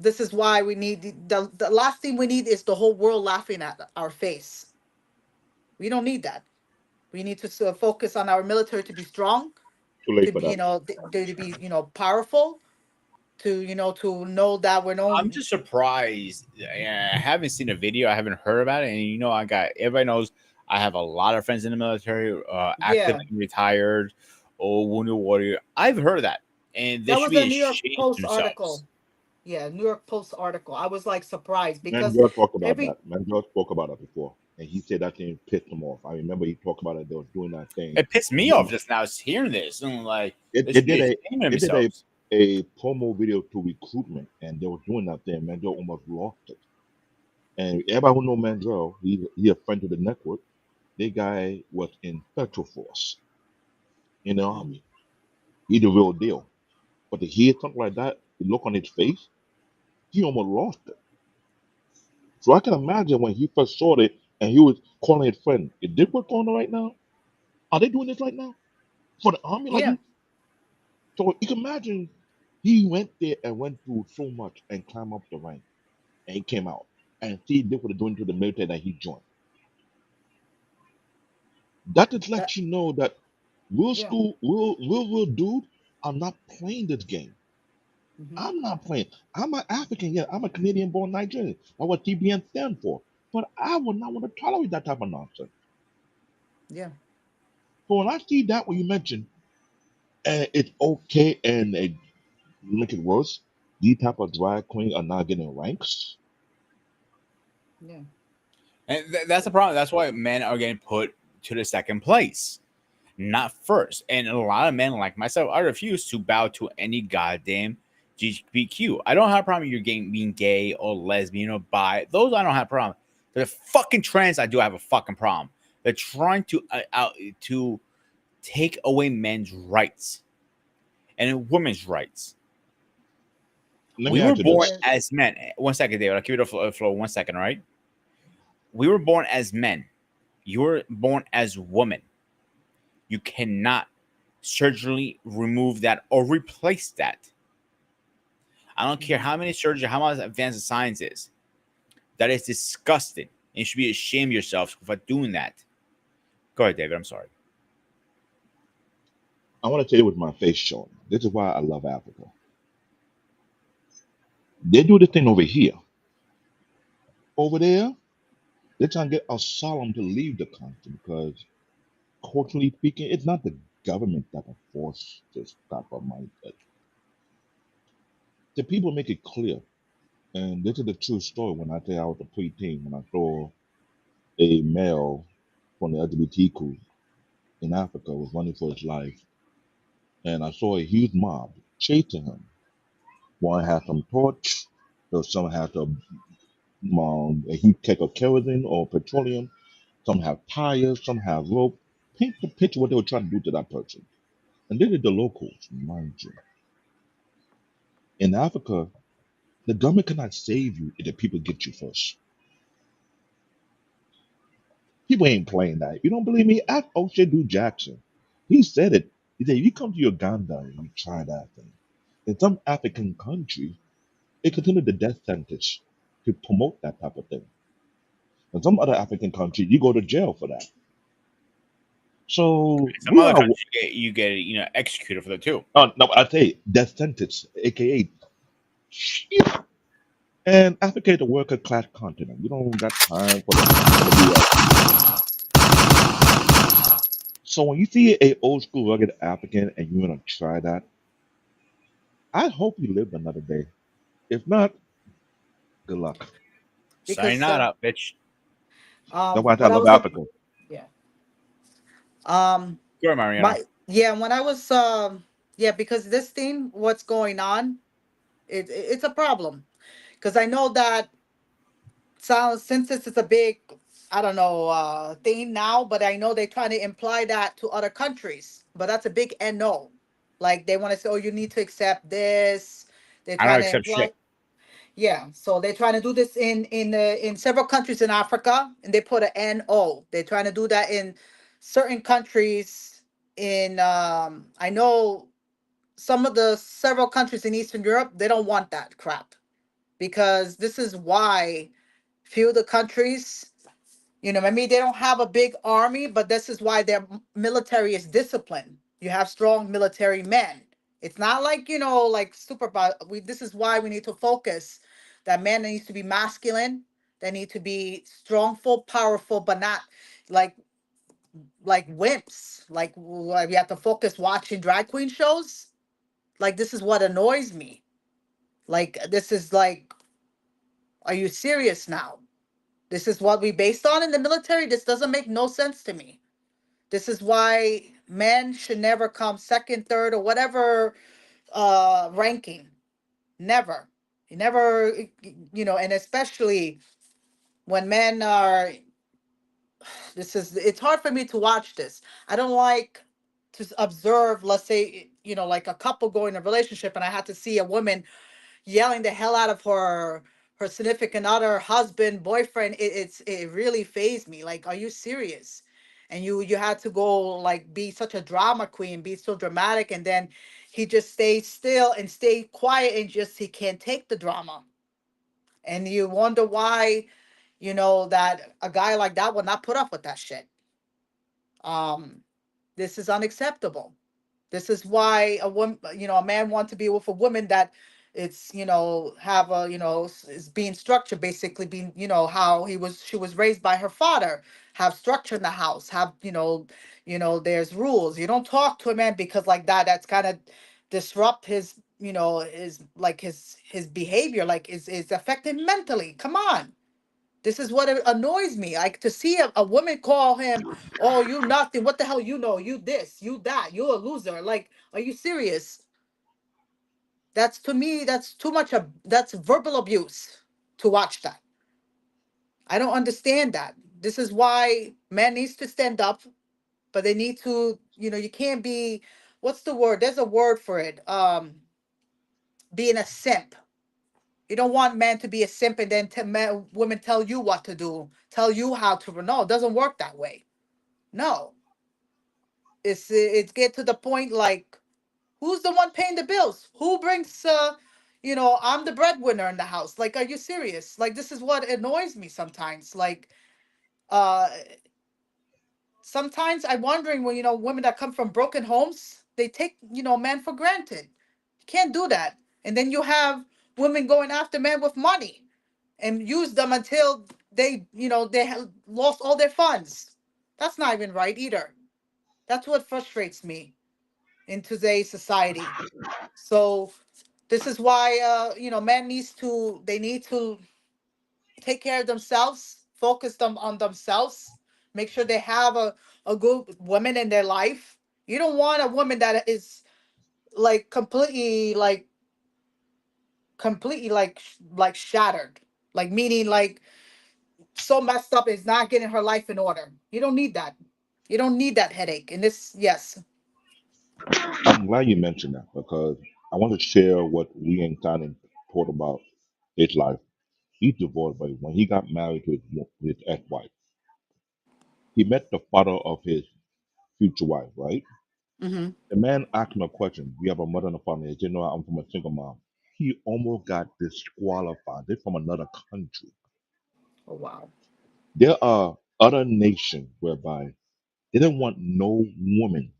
This is why we need the last thing we need is the whole world laughing at our face. We don't need that. We need to focus on our military to be strong, Too late to for be that. to be powerful, to know that we're no. I'm just surprised. I haven't seen a video. I haven't heard about it. And I got everybody knows I have a lot of friends in the military, active Yeah, and retired, oh wounded warrior. I've heard of that, and they that should was a be New York ashamed of Post themselves. article. Yeah, New York Post article. I was like surprised because Mandel talked about every that. Mandel spoke about it before, and he said that thing pissed him off. I remember he talked about it. They was doing that thing. It pissed me off just now hearing this, and like It, they it should be did a ashamed of it did a themselves. a promo video to recruitment, and they were doing that thing. Mandel almost lost it. And everybody who know Mandel, he a friend of the network. The guy was in Special Force in the Mhm. army. He the real deal. But to hear something like that, the look on his face, he almost lost it. So I can imagine when he first saw it and he was calling his friend, is this what's going on right now? Are they doing this right now? For the army? Like Yeah, you so you can imagine he went there and went through so much and climbed up the rank and he came out and see this what they're doing to the military that he joined. That just that lets you know that real yeah. school, real dude, I'm not playing this game. Hmm. I'm not playing. I'm an African, yeah. I'm a Canadian born Nigerian. That's what TBN stand for. But I would not want to tolerate that type of nonsense. Yeah. So when I see that what you mentioned, and it's okay and it make it worse, these type of drag queens are not getting ranks. Yeah. And that's the problem. That's why men are getting put to the second place, not first. And a lot of men like myself, I refuse to bow to any goddamn GBQ. I don't have a problem with you being gay or lesbian or bi. Those I don't have a problem. The fucking trans, I do have a fucking problem. They're trying to take away men's rights and women's rights. Let me We were ask you born this. There's as men. 1 second, David. I'll give it a flow 1 second, all right? We were born as men. You were born as women. You cannot surgically remove that or replace that. I don't care mhm. how many surgery, how much advanced the science is. That is disgusting. And you should be ashamed of yourself for doing that. Go ahead, David. I'm sorry. I want to tell you with my face showing. This is why I love Africa. They do the thing over here. Over there, they're trying to get asylum to leave the country because culturally speaking, it's not the government that can force this type of mindset. The people make it clear. And this is the true story when I tell you I was a preteen when I saw a male from the LGBTQ in Africa was running for his life. And I saw a huge mob chasing him. One had some torch, so some had a heat tank of kerosene or petroleum, some have tires, some have rope. Paint the picture what they were trying to do to that person. And this is the locals, mind you. In Africa, The government cannot save you if the people get you first. People ain't playing that. You don't believe me? Ask O'Shea Jackson. He said it. He said, if you come to Uganda and you try that thing, in some African countries, they consider the death sentence to promote that type of thing. In some other African countries, you go to jail for that. So Some we other are. countries you get executed for that too. No, I tell you, death sentence, aka shit. And Africa is a worker class continent. We don't got time for the BS. So when you see a old school rugged African and you want to try that, I hope you live another day. If not, good luck. Sign because that up, bitch. That's why I say I what I love was Africa. yeah. Um, Go ahead, Mariana. my yeah, when I was yeah, because this thing, what's going on, it's a problem. Because I know that sounds since this is a big, I don't know, thing now, but I know they're trying to imply that to other countries, but that's a big no. Like they want to say, oh, you need to accept this. They're I don't trying to accept imply. shit. Yeah, so they're trying to do this in several countries in Africa, and they put a no. They're trying to do that in certain countries. In I know some of the several countries in Eastern Europe, they don't want that crap because this is why few of the countries, maybe they don't have a big army, but this is why their military is disciplined. You have strong military men. It's not like, like this is why we need to focus that men needs to be masculine. They need to be strongful, powerful, but not like wimps. We have to focus watching drag queen shows. Like this is what annoys me. Like this is like, are you serious now? This is what we based on in the military. This doesn't make no sense to me. This is why men should never come second, third, or whatever ranking. Never. You never, and especially when men are, it's hard for me to watch this. I don't like to observe, let's say, like a couple go in a relationship and I had to see a woman yelling the hell out of her significant other, husband, boyfriend. It really fazed me. Like, are you serious? And you had to go like be such a drama queen, be so dramatic, and then he just stayed still and stayed quiet and just he can't take the drama. And you wonder why, that a guy like that would not put up with that shit. Um, this is unacceptable. This is why a woman, a man wants to be with a woman that it's, have a, is being structured, basically being, how she was raised by her father, have structure in the house, have, there's rules. You don't talk to a man because like that, that's kind of disrupt his, his like his behavior, like is affecting mentally. Come on. This is what annoys me. Like to see a woman call him, "Oh, you nothing. What the hell you know? You this, you that. You're a loser." Like, are you serious? That's to me. That's too much of. That's verbal abuse. To watch that, I don't understand that. This is why man needs to stand up, but they need to. You can't be. What's the word? There's a word for it. Being a simp. You don't want men to be a simp and then women tell you what to do, tell you how to. No, it doesn't work that way. No, it's get to the point like who's the one paying the bills? Who brings I'm the breadwinner in the house. Like, are you serious? Like this is what annoys me sometimes. Like uh sometimes I'm wondering when women that come from broken homes, they take, men for granted. You can't do that. And then you have women going after men with money and use them until they, they have lost all their funds. That's not even right either. That's what frustrates me in today's society. So this is why men need to take care of themselves, focus them on themselves, make sure they have a good woman in their life. You don't want a woman that is like completely like shattered. Like meaning like so messed up is not getting her life in order. You don't need that. You don't need that headache. And this, yes. I'm glad you mentioned that because I want to share what we in Candid thought about. his life. He's divorced, but when he got married to his ex-wife, he met the father of his future wife, right? Mm-hmm. The man asked him a question. You have a mother and a father. He said, no, I'm from a single mom. He almost got disqualified. They're from another country. Oh wow. There are other nations whereby they don't want no woman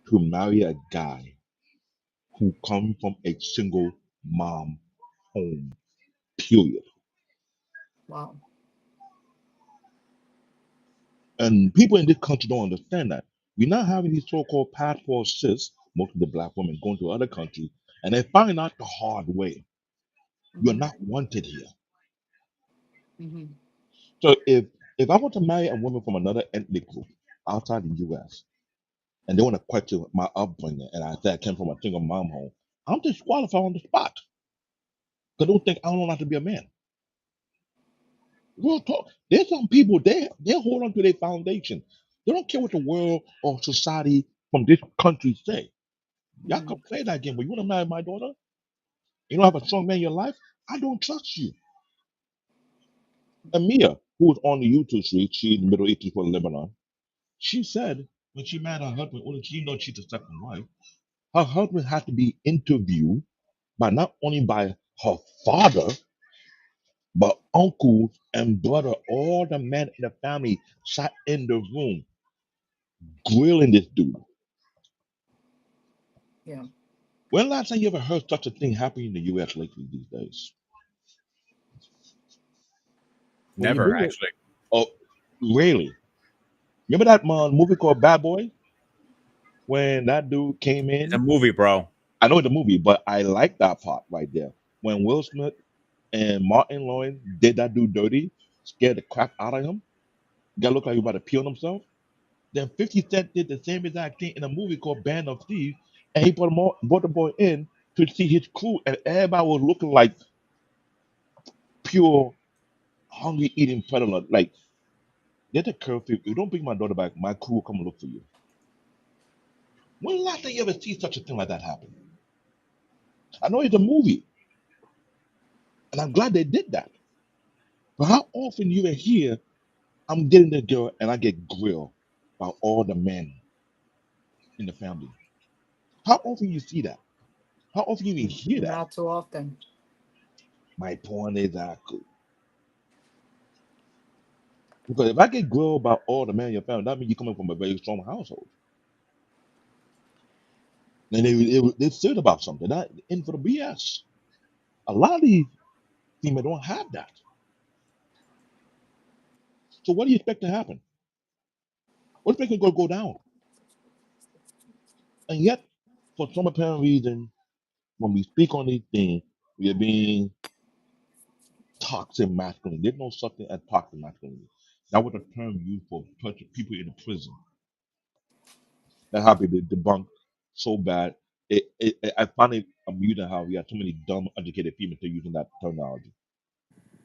to marry a guy who comes from a single mom home, period. Wow. And people in this country don't understand that. We're not having these so-called passport sis, most of the black women going to other countries, and they find out the hard way. You're Mm-hmm. not wanted here. Mm-hmm. So if I want to marry a woman from another ethnic group outside the US and they want to question my upbringing and I say I came from a single mom home, I'm disqualified on the spot. Because they don't think I don't know how to be a man. Real talk. There's some people they hold on to their foundation. They don't care what the world or society from this country say. Y'all Mm-hmm. can play that game, but you want to marry my daughter? You don't have a strong man in your life? I don't trust you. Amia, who was on the YouTube street, she's in the Middle East for Lebanon. She said when she married her husband, only she knows she's the second wife, her husband had to be interviewed by not only by her father, but uncles and brother, all the men in the family sat in the room grilling this dude. Yeah. When last time you ever heard such a thing happen in the US lately these days? When you Never bring it, actually. oh, really? Remember that movie called Bad Boy? When that dude came It's a in? movie, bro. I know it's a movie, but I like that part right there. When Will Smith and Martin Lawrence did that dude dirty, scared the crap out of him. Guy looked like he was about to pee on himself. Then 50 Cent did the same exact thing in a movie called Band of Thieves, and he brought the boy in to see his crew, and everybody was looking like pure hungry eating predator. Like, there's a curfew. If you don't bring my daughter back, my crew will come and look for you. When the last time you ever see such a thing like that happen? I know it's a movie, and I'm glad they did that. But how often you are here, I'm getting the girl and I get grilled by all the men in the family. How often you see that? How often you even hear that? Not too often. My point is that because if I get grilled by all the men in your family, that means you're coming from a very strong household. And they said about something. Not in for the BS. A lot of these females don't have that. So what do you expect to happen? What do you expect to go down? And yet, for some apparent reason, when we speak on these things, we are being toxic masculinity. There's no such thing as toxic masculinity. That was a term used for people in the prison. That have been debunked so bad. I find it amusing how we have so many dumb, educated people still using that terminology.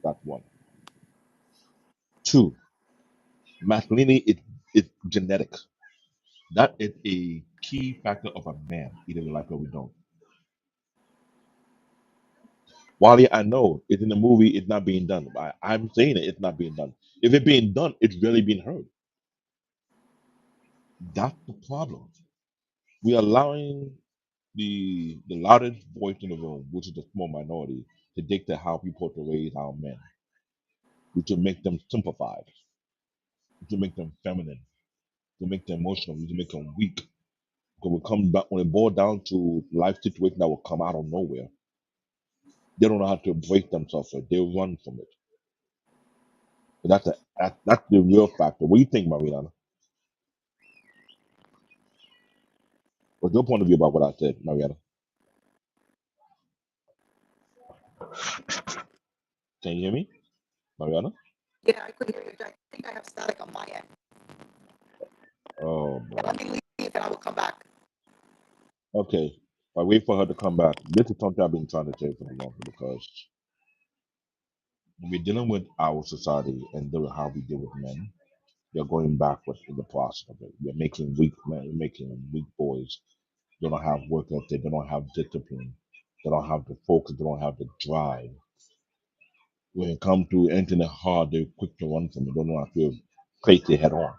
That's one. Two, masculinity is genetic. That is a key factor of a man, either we like it or we don't. Wally, I know it's in the movie, it's not being done. I'm saying it's not being done. If it's being done, it's really being heard. That's the problem. We're allowing the loudest voice in the room, which is a small minority, to dictate how we portray our men, which will make them sympathize, which will make them feminine, to make them emotional, which will make them weak. Because when it comes back, when it boils down to life situation that will come out of nowhere, they don't know how to break themselves. So they run from it. So that's the real factor. What do you think, Mariana? What's your point of view about what I said, Mariana? Can you hear me, Mariana? Yeah, I could hear you. I think I have static on my end. Oh Yeah, boy. let me leave and I will come back. Okay. I wait for her to come back. This is something I've been trying to say for the longest because when we're dealing with our society and dealing with how we deal with men, you're going backwards in the process of it. You're making weak men, you're making weak boys. They don't have work ethic, they don't have discipline, they don't have the focus, they don't have the drive. when it comes to anything that hard, they're quick to run from it. Don't know how to face it head on.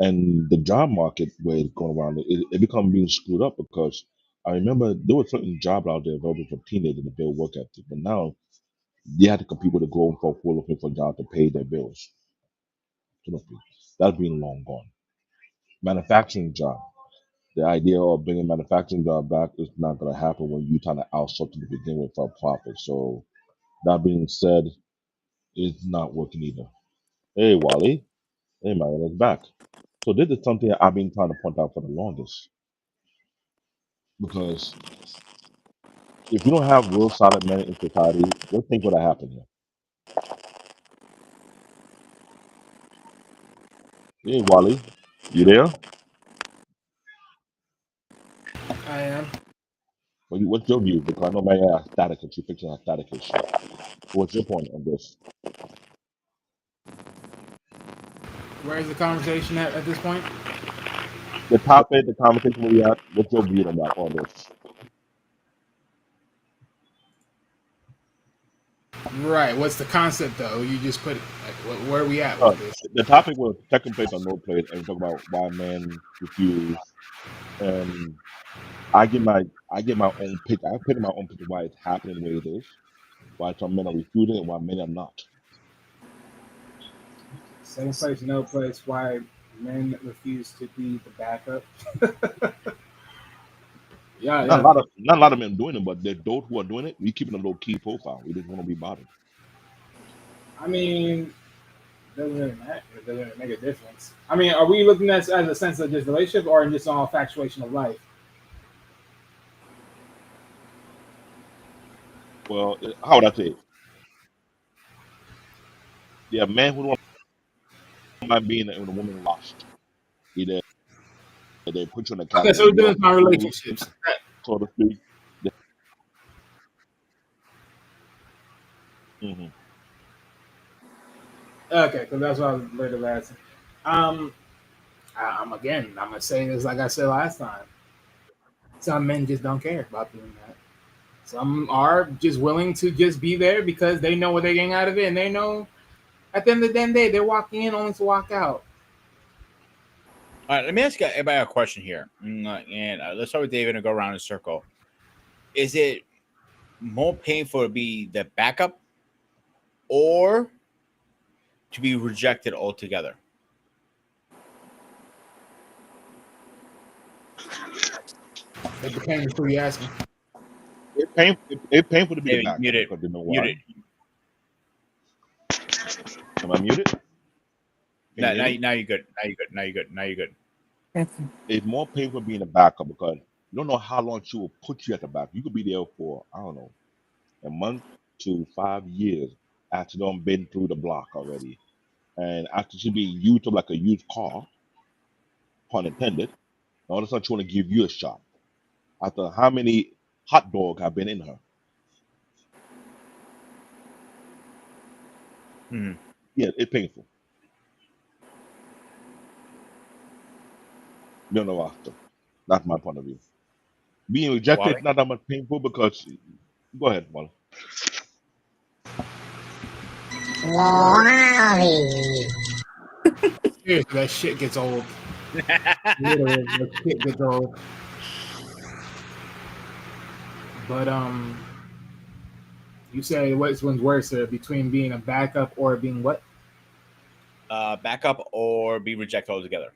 And the job market where it's going around, it become being screwed up because I remember there were certain jobs out there available for teenagers to build work ethic, but now they have to compete with the grown folk who are looking for jobs to pay their bills. You know, that's been long gone. Manufacturing job. The idea of bringing manufacturing job back is not going to happen when you're trying to outsource to begin with for a profit. So that being said, it's not working either. Hey, Wally. Hey, Marion is back. So this is something I've been trying to point out for the longest because if you don't have real solid men in society, what do you think would have happened here? Hey, Wally, you there? I am. What's your view? Because I know Marion has static and she's fixing her static issue. What's your point on this? Where's the conversation at this point? The topic, the conversation we had, what's your view on that on this? Right. What's the concept though? You just put it like where are we at Uh, with this? the topic was second place or no place, and we talk about why men refuse. And I give my own pick. I put in my own picture why it's happening the way it is, why some men are refusing and why many are not. Same place, no place. Why men refuse to be the backup? Yeah, Not a yeah. lot of not a lot of men doing it, but those who are doing it, we keeping a low key profile. We just want to be bothered. I mean, doesn't really matter. It doesn't really make a difference. I mean, are we looking at this as a sense of just relationship or just all factuation of life? Well, how would I say it? There are men who don't mind being when a woman lost. Either they put you in a Okay, category so we're of doing lost my fool, relationships. so to speak. Hmm. Okay, because that's what I was later asking. Um, I'm again. I'm gonna say this like I said last time. Some men just don't care about doing that. Some are just willing to just be there because they know what they're getting out of it, and they know at the end of the damn day they're walking in only to walk out. All right, let me ask everybody a question here. And let's start with David and go around in a circle. Is it more painful to be the backup or to be rejected altogether? It depends who you asking. It's painful to be the David, backup muted, because you know why? muted. Am I muted? Can you Now, hear now, me? now you're good. Now you're good. Now you're good. Now you're good. It's more painful being a backup because you don't know how long she will put you at the back. You could be there for, I don't know, a month to 5 years after you done been through the block already. And after she being used up like a used car, pun intended, all of a sudden she want to give you a shot. After how many hot dogs have been in her? Mhm. Yeah, it's painful. You don't know after. That's my point of view. Being rejected Wally? not that much painful because go ahead, Molly. Seriously, that shit gets old. Literally, that shit gets old. But you say which one's worse between being a backup or being what? Backup or be rejected altogether?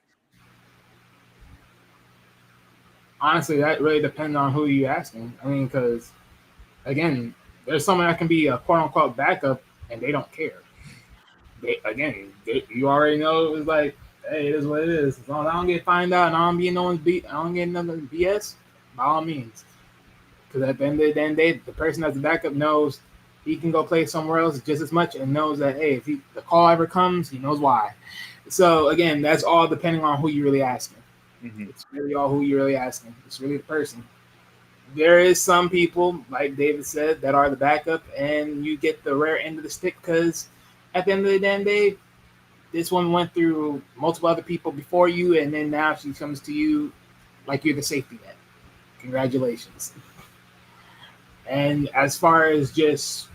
Honestly, that really depends on who you asking. I mean, because again, there's someone that can be a quote unquote backup and they don't care. You already know it's like, hey, it is what it is. As long as I don't get find out and I don't be no one's beat, I don't get another BS. By all means, because at the end of the day, the person that's the backup knows he can go play somewhere else just as much and knows that hey, if the call ever comes, he knows why. So again, that's all depending on who you're really asking. Mm-hmm. It's really all who you're really asking. It's really the person. There is some people, like David said, that are the backup, and you get the rare end of the stick because at the end of the damn day, this one went through multiple other people before you, and then now she comes to you like you're the safety net. Congratulations. And as far as just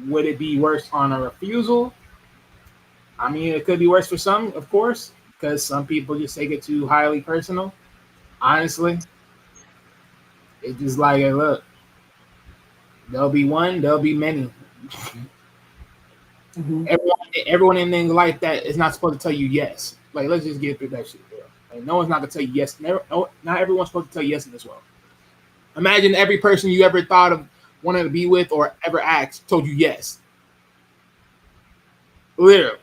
Would it be worse on a refusal? I mean, it could be worse for some, of course, because some people just take it too highly personal. Honestly, it's just like, hey, look, there'll be one, there'll be many. Hmm. Everyone in life that is not supposed to tell you yes. Like, let's just get through that shit, bro. Like, no one's not gonna tell you yes. Never, no, not everyone's supposed to tell you yes in this world. Imagine every person you ever thought of wanting to be with or ever asked told you yes, literally.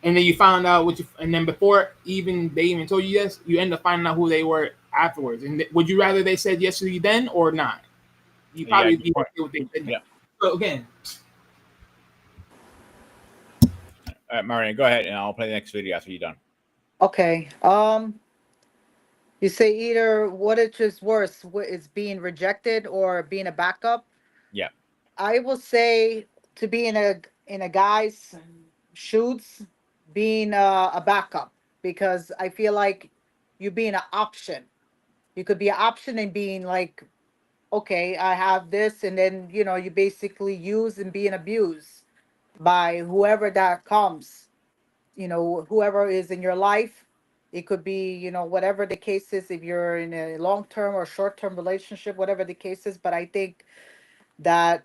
And then you found out what you, and then before even they even told you yes, you end up finding out who they were afterwards. And would you rather they said yes to you then or not? You Yeah, probably good be point. okay with they said no. Yeah. So again, All right, Marian, go ahead, and I'll play the next video after you're done. Okay. You say either what is just worse, is being rejected or being a backup. Yeah. I will say to be in a guy's shoots, being a backup, because I feel like you being an option. You could be an option and being like, okay, I have this, and then you basically use and being abused by whoever that comes. Whoever is in your life. It could be, whatever the case is, if you're in a long term or short term relationship, whatever the case is. But I think that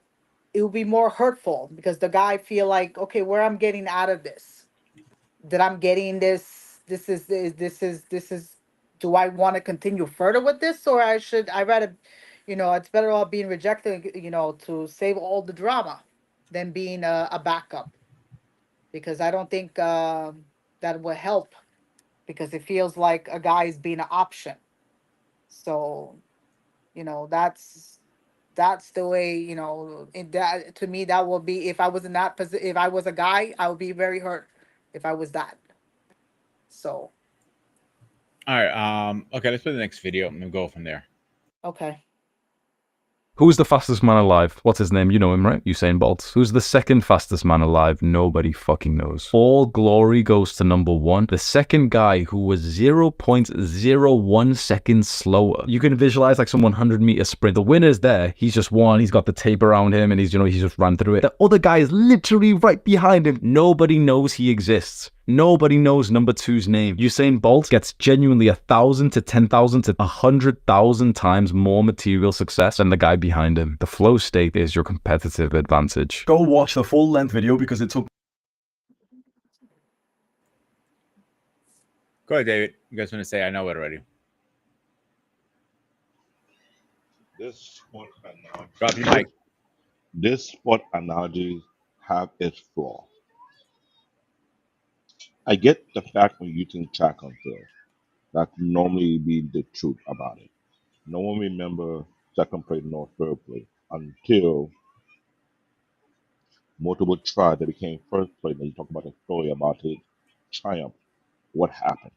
it will be more hurtful because the guy feel like, okay, where I'm getting out of this, that I'm getting this is do I want to continue further with this, or I rather, it's better off being rejected, to save all the drama than being a backup, because I don't think that will help, because it feels like a guy is being an option. So, that's the way, that to me, that will be, if I was in that position, if I was a guy, I would be very hurt if I was that. So, All right. Okay, let's play the next video and we'll go from there. okay. Who's the fastest man alive? What's his name? You know him, right? Usain Bolt. Who's the second fastest man alive? Nobody fucking knows. All glory goes to number one, the second guy who was 0.01 seconds slower. You can visualize like some 100-meter sprint. The winner's there. He's just won. He's got the tape around him and he's just ran through it. The other guy is literally right behind him. Nobody knows he exists. Nobody knows number two's name. Usain Bolt gets genuinely 1,000 to 10,000 to 100,000 times more material success than the guy behind him. The flow state is your competitive advantage. Go watch the full length video because it took Go ahead, David. You guys want to say? I know it already. This sport analogy, Drop your mic. this sport analogy have its flaw. I get the fact when using track and field. That normally be the truth about it. No one remember second place nor third place until multiple tries that became first place. And you talk about the story about his triumph. What happened?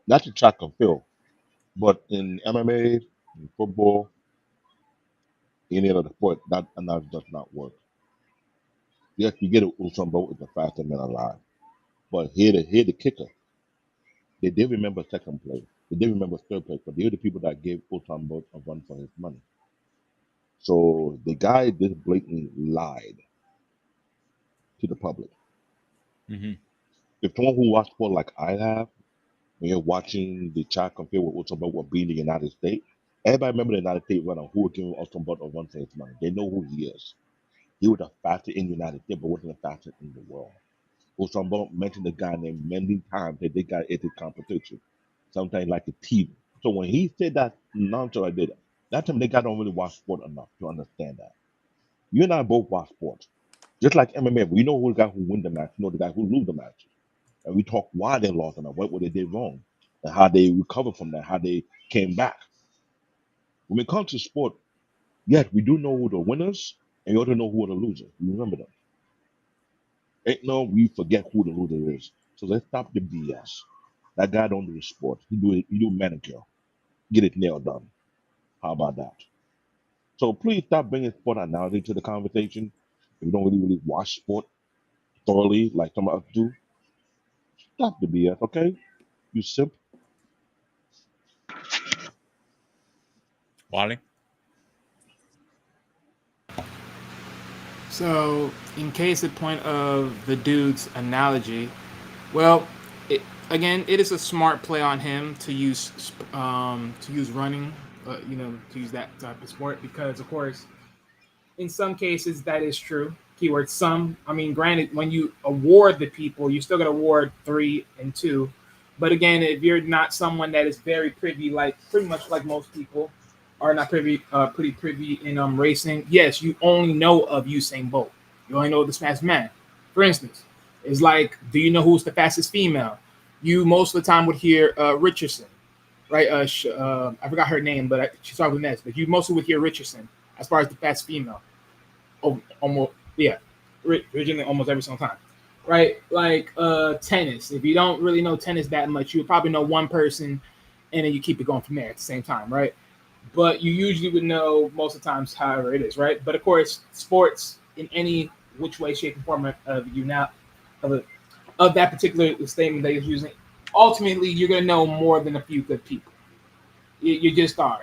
That's a track and field. But in MMA, in football, any other sport, that analogy does not work. Yes, you get it. Usain Bolt is the fastest man alive. But here the kicker. They did remember second place. They did remember third place, but they're the people that gave Usain Bolt a run for his money. So the guy just blatantly lied to the public. Mm-hmm. If someone who watched sport like I have, when you're watching the track compare with Usain Bolt will be in the United States, everybody remember the United States runner who was giving Usain Bolt a run for his money. They know who he is. He was the fastest in the United States, but wasn't the fastest in the world. Usain Bolt mentioned a guy named many times that they got into competition, sometimes like a team. So when he said that nonsense I did, that time they got don't really watch sport enough to understand that. You and I both watch sports. Just like MMA, we know who the guy who win the match, you know the guy who lose the match. And we talk why they lost and what they did wrong and how they recovered from that, how they came back. When it comes to sport, yes, we do know who the winners and we also know who are the losers. We remember them. Ain't no we forget who the loser is. So let's stop the BS. That guy don't do sport. He do manicure. Get it nailed done. How about that? So please stop bringing sport analogy to the conversation. If you don't really watch sport thoroughly like some of us do, stop the BS, okay? You simp. Wally? So, in case the point of the dude's analogy, well, it, again, it is a smart play on him to use running, to use that type of sport because, of course, in some cases that is true. Keyword some. I mean, granted, when you award the people, you still got to award three and two. But again, if you're not someone that is very privy, like pretty much like most people are not privy, pretty privy in racing. Yes, you only know of Usain Bolt. You only know of the fastest man. For instance, it's like, do you know who's the fastest female? You most of the time would hear Richardson, right? I forgot her name, but she started with an S. But you mostly would hear Richardson as far as the fastest female. Oh, almost, yeah, originally almost every single time, right? Like tennis. If you don't really know tennis that much, you would probably know one person, and then you keep it going from there at the same time, right? But you usually would know most of the times, however it is, right? But of course, sports in any which way, shape, and form of you now of, a, of that particular statement that you're using, ultimately you're gonna know more than a few good people. You just are.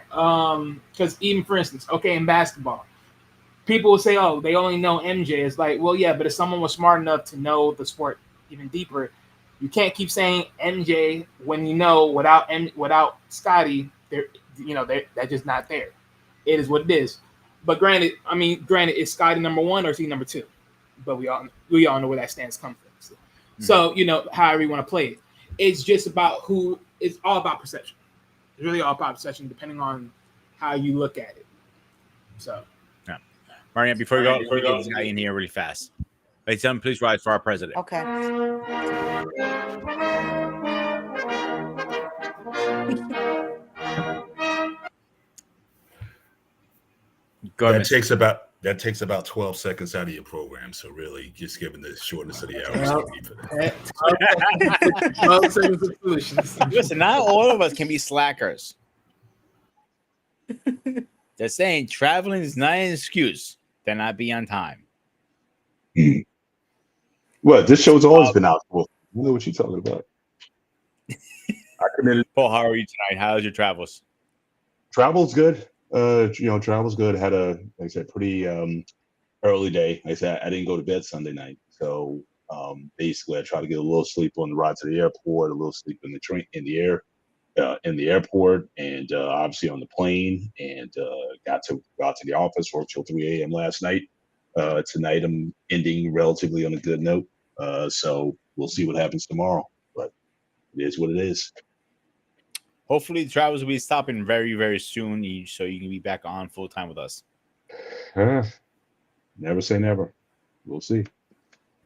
Because even for instance, okay, in basketball people will say, "Oh, they only know MJ." It's like, well, yeah, but if someone was smart enough to know the sport even deeper, you can't keep saying MJ when you know without Scotty, they're just not there. It is what it is. But granted, is Scotty number one or is he number two? But we all know where that stance comes from. So, Mhm. however you want to play it, it's just about who. It's all about perception. It's really all about perception, depending on how you look at it. So. Yeah. Marianne, before you go, let me get this guy in here really fast. Hey, tell him, please rise for our president. Okay. Go ahead, Mister. That takes about 12 seconds out of your program. So really, just given the shortness of the hours, Well, you need for that. 12 seconds of solutions. Listen, not all of us can be slackers. They're saying traveling is not an excuse to not be on time. What? This show's always been out. Well, I know what you're talking about. I committed. Paul, how are you tonight? How's your travels? Travel's good. Travel's good. Had like I said, pretty early day. Like I said, I didn't go to bed Sunday night, so basically, I tried to get a little sleep on the ride to the airport, a little sleep in the train, in the airport, and obviously on the plane, and got to the office, worked till 3 a.m. last night. Tonight, I'm ending relatively on a good note. So we'll see what happens tomorrow, but it is what it is. Hopefully, the travels will be stopping very, very soon, so you can be back on full time with us. Never say never. We'll see.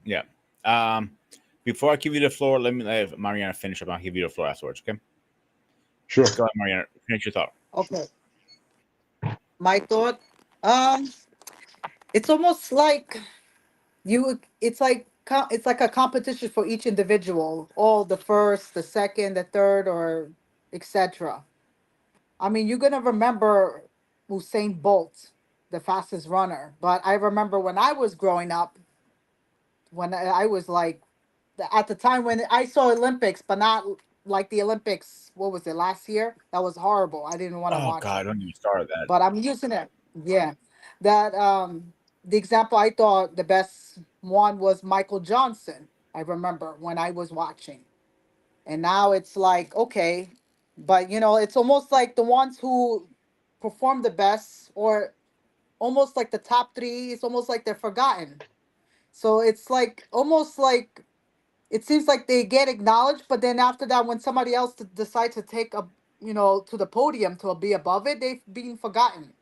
Yeah. Um, Before I give you the floor, let me let Mariana finish up. I'll give you the floor afterwards. Okay. Sure. Go ahead, Mariana. Finish your thought. Okay. My thought. It's almost like it's like a competition for each individual. All the first, the second, the third, or etc. I mean, you're gonna remember Usain Bolt, the fastest runner. But I remember when I was growing up, when I was like at the time when I saw Olympics, but not like the Olympics. What was it last year? That was horrible. I didn't want to Oh watch God, it. don't even start that. But I'm using it. Yeah, that the example I thought the best one was Michael Johnson. I remember when I was watching, and now it's like okay, but it's almost like the ones who perform the best, or almost like the top three. It's almost like they're forgotten. So it's like almost like it seems like they get acknowledged, but then after that, when somebody else decides to take a to the podium to be above it, they've been forgotten.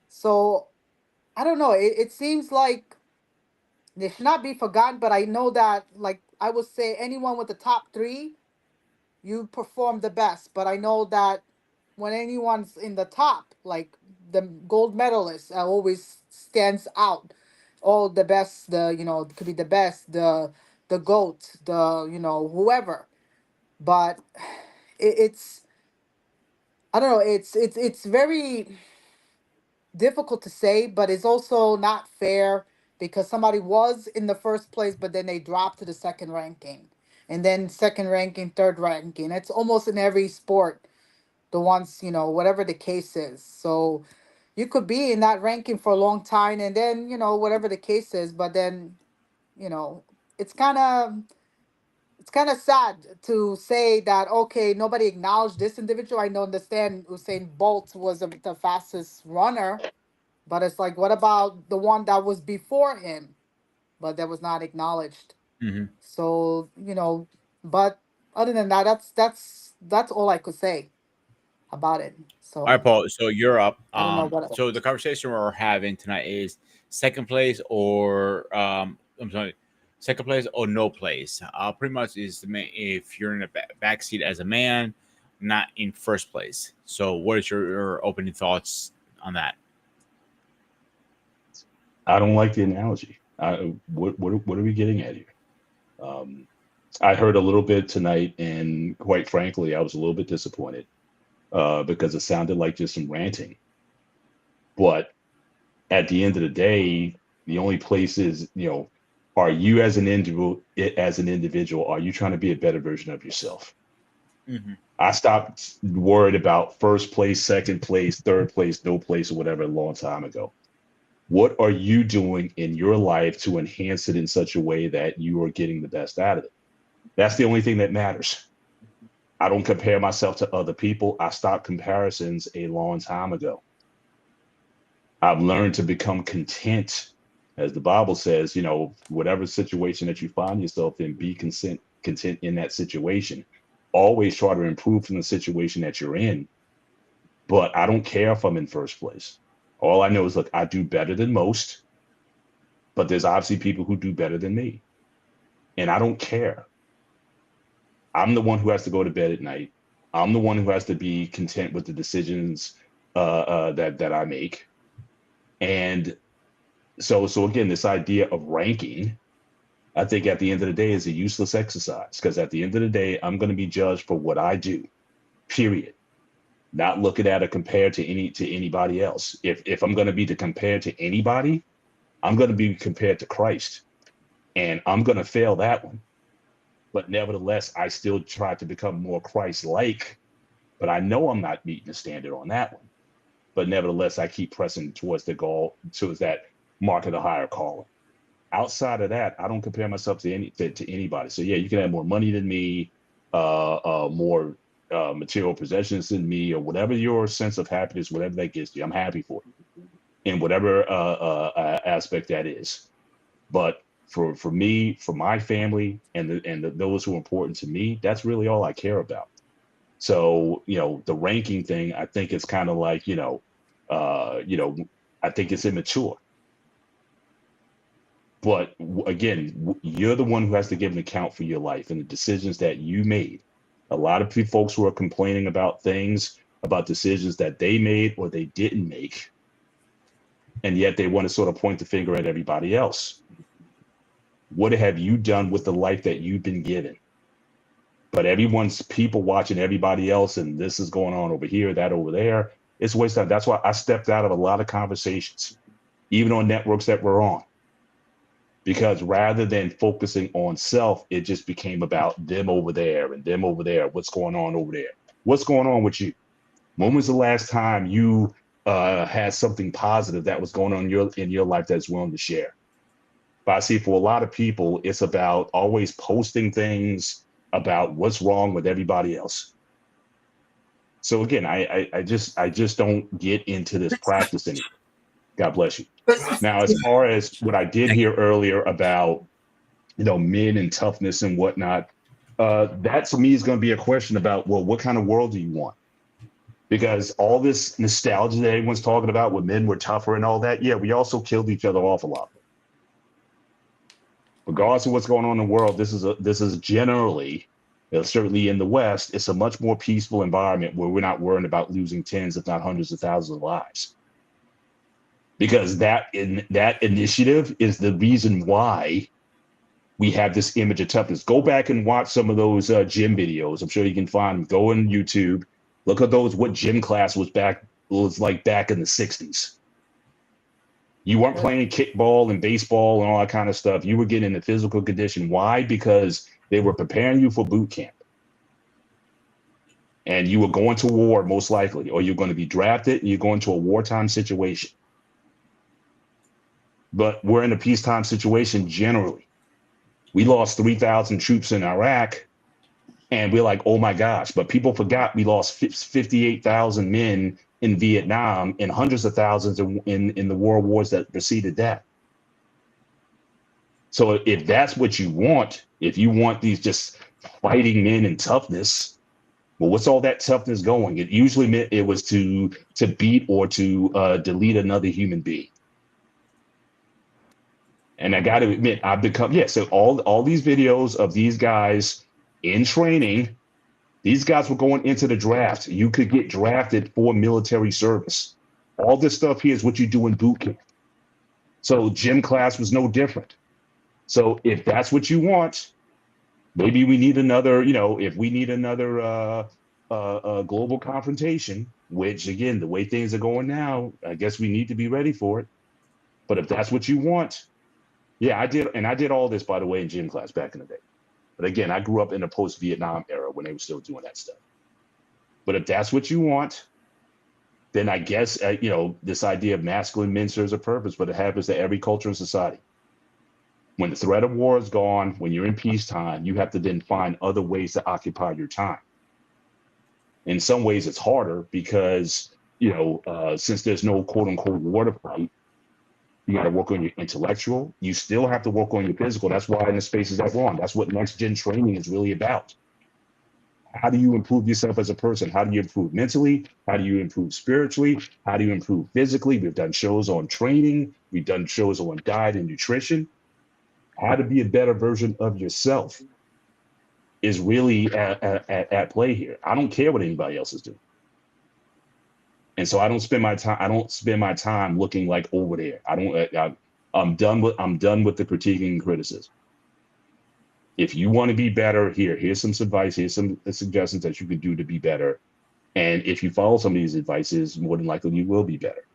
So I don't know. It seems like they should not be forgotten, but I know that like I would say anyone with the top three, you perform the best. But I know that when anyone's in the top, like the gold medalist, always stands out. All the best, the could be the best, the goat, the whoever. But it's I don't know. It's very difficult to say, but it's also not fair because somebody was in the first place, but then they dropped to the second ranking, and then second ranking, third ranking. It's almost in every sport. The ones whatever the case is. So, you could be in that ranking for a long time, and then whatever the case is, but then you know it's kind of sad to say that, okay, nobody acknowledged this individual. I know, understand Usain Bolt was the fastest runner, but it's like, what about the one that was before him, but that was not acknowledged? Hmm. So, but other than that, that's all I could say about it. All right, So Paul. So you're up. I don't know what. So the conversation we're having tonight is second place or I'm sorry, second place or no place. Pretty much is if you're in the back seat as a man, not in first place. So what is your opening thoughts on that? I don't like the analogy. What are we getting at here? I heard a little bit tonight, and quite frankly, I was a little bit disappointed because it sounded like just some ranting. But at the end of the day, the only place is, are you as an individual, are you trying to be a better version of yourself? Mm-hmm. I stopped worried about first place, second place, third place, no place, or whatever a long time ago. What are you doing in your life to enhance it in such a way that you are getting the best out of it? That's the only thing that matters. I don't compare myself to other people. I stopped comparisons a long time ago. I've learned to become content, as the Bible says, whatever situation that you find yourself in, be content in that situation. Always try to improve from the situation that you're in. But I don't care if I'm in first place. All I know is, look, I do better than most, but there's obviously people who do better than me. And I don't care. I'm the one who has to go to bed at night. I'm the one who has to be content with the decisions that I make. And so again, this idea of ranking, I think at the end of the day is a useless exercise, because at the end of the day, I'm going to be judged for what I do, period. Not looking at or compared to anybody else. If I'm going to be compared to anybody, I'm going to be compared to Christ, and I'm going to fail that one. But nevertheless, I still try to become more Christ-like, but I know I'm not meeting the standard on that one. But nevertheless, I keep pressing towards the goal, towards that mark of the higher calling. Outside of that, I don't compare myself to anybody. So yeah, you can have more money than me, more material possessions than me, or whatever your sense of happiness, whatever that gives you, I'm happy for you in whatever aspect that is. But for me, for my family, and those who are important to me, that's really all I care about. So the ranking thing, I think it's kind of like I think it's immature. But again, you're the one who has to give an account for your life and the decisions that you made. A lot of folks who are complaining about decisions that they made or they didn't make, and yet they want to sort of point the finger at everybody else. What have you done with the life that you've been given? But everyone's people watching everybody else, and this is going on over here, that over there. It's a waste of time. That's why I stepped out of a lot of conversations, even on networks that we're on. Because rather than focusing on self, it just became about them over there and them over there. What's going on over there? What's going on with you? When was the last time you had something positive that was going on in your life that's willing to share? But I see for a lot of people, it's about always posting things about what's wrong with everybody else. So again, I just don't get into this practice anymore. God bless you. Now, as far as what I did hear earlier about, men and toughness and whatnot, that to me is going to be a question about, well, what kind of world do you want? Because all this nostalgia that everyone's talking about when men were tougher and all that, yeah, we also killed each other off a lot. Regardless of what's going on in the world, this is generally, certainly in the West, it's a much more peaceful environment where we're not worrying about losing tens, if not hundreds of thousands of lives. Because that initiative is the reason why we have this image of toughness. Go back and watch some of those gym videos. I'm sure you can find them. Go on YouTube. Look at those. What gym class was like back in the 60s. You weren't playing kickball and baseball and all that kind of stuff. You were getting in physical condition. Why? Because they were preparing you for boot camp. and you were going to war most likely, or you're going to be drafted and you're going to a wartime situation. But we're in a peacetime situation generally. We lost 3,000 troops in Iraq, and we're like, oh my gosh. But people forgot we lost 58,000 men in Vietnam and hundreds of thousands in the world wars that preceded that. So if that's what you want, if you want these just fighting men and toughness, well, what's all that toughness going? It usually meant it was to beat or to delete another human being. And I got to admit, I've become so all these videos of these guys in training, these guys were going into the draft. You could get drafted for military service. All this stuff here is what you do in boot camp. So gym class was no different. So if that's what you want, maybe we need another, if we need another global confrontation, which again, the way things are going now, I guess we need to be ready for it. But if that's what you want, yeah, I did. And I did all this, by the way, in gym class back in the day. But again, I grew up in the post-Vietnam era when they were still doing that stuff. But if that's what you want, then I guess, this idea of masculine men serves a purpose, but it happens to every culture and society. When the threat of war is gone, when you're in peacetime, you have to then find other ways to occupy your time. In some ways, it's harder because, since there's no quote unquote war to fight, you got to work on your intellectual. You still have to work on your physical. That's why in the spaces that we're on, that's what next gen training is really about. How do you improve yourself as a person? How do you improve mentally? How do you improve spiritually? How do you improve physically? We've done shows on training. We've done shows on diet and nutrition. How to be a better version of yourself is really at play here. I don't care what anybody else is doing. And so I don't spend my time looking like over there. I'm done with the critiquing and criticism. If you want to be better, here's some advice, here's some suggestions that you could do to be better. And if you follow some of these advices, more than likely you will be better.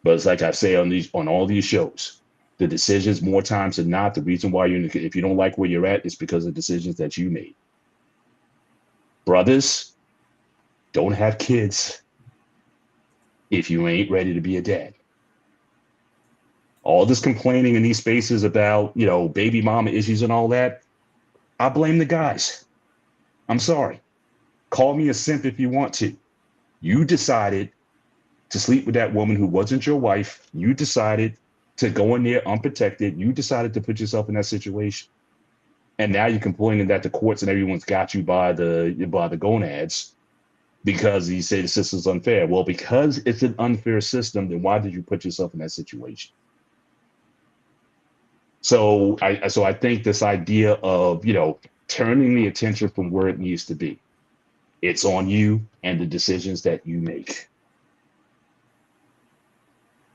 But it's like I say on all these shows, the decisions more times than not, the reason why if you don't like where you're at, it's because of decisions that you made. Brothers, don't have kids if you ain't ready to be a dad. All this complaining in these spaces about, baby mama issues and all that, I blame the guys. I'm sorry. Call me a simp if you want to. You decided to sleep with that woman who wasn't your wife. You decided to go in there unprotected. You decided to put yourself in that situation. And now you're complaining that the courts and everyone's got you by the gonads because you say the system's unfair. Well, because it's an unfair system, then why did you put yourself in that situation? So I think this idea of, turning the attention from where it needs to be. It's on you and the decisions that you make.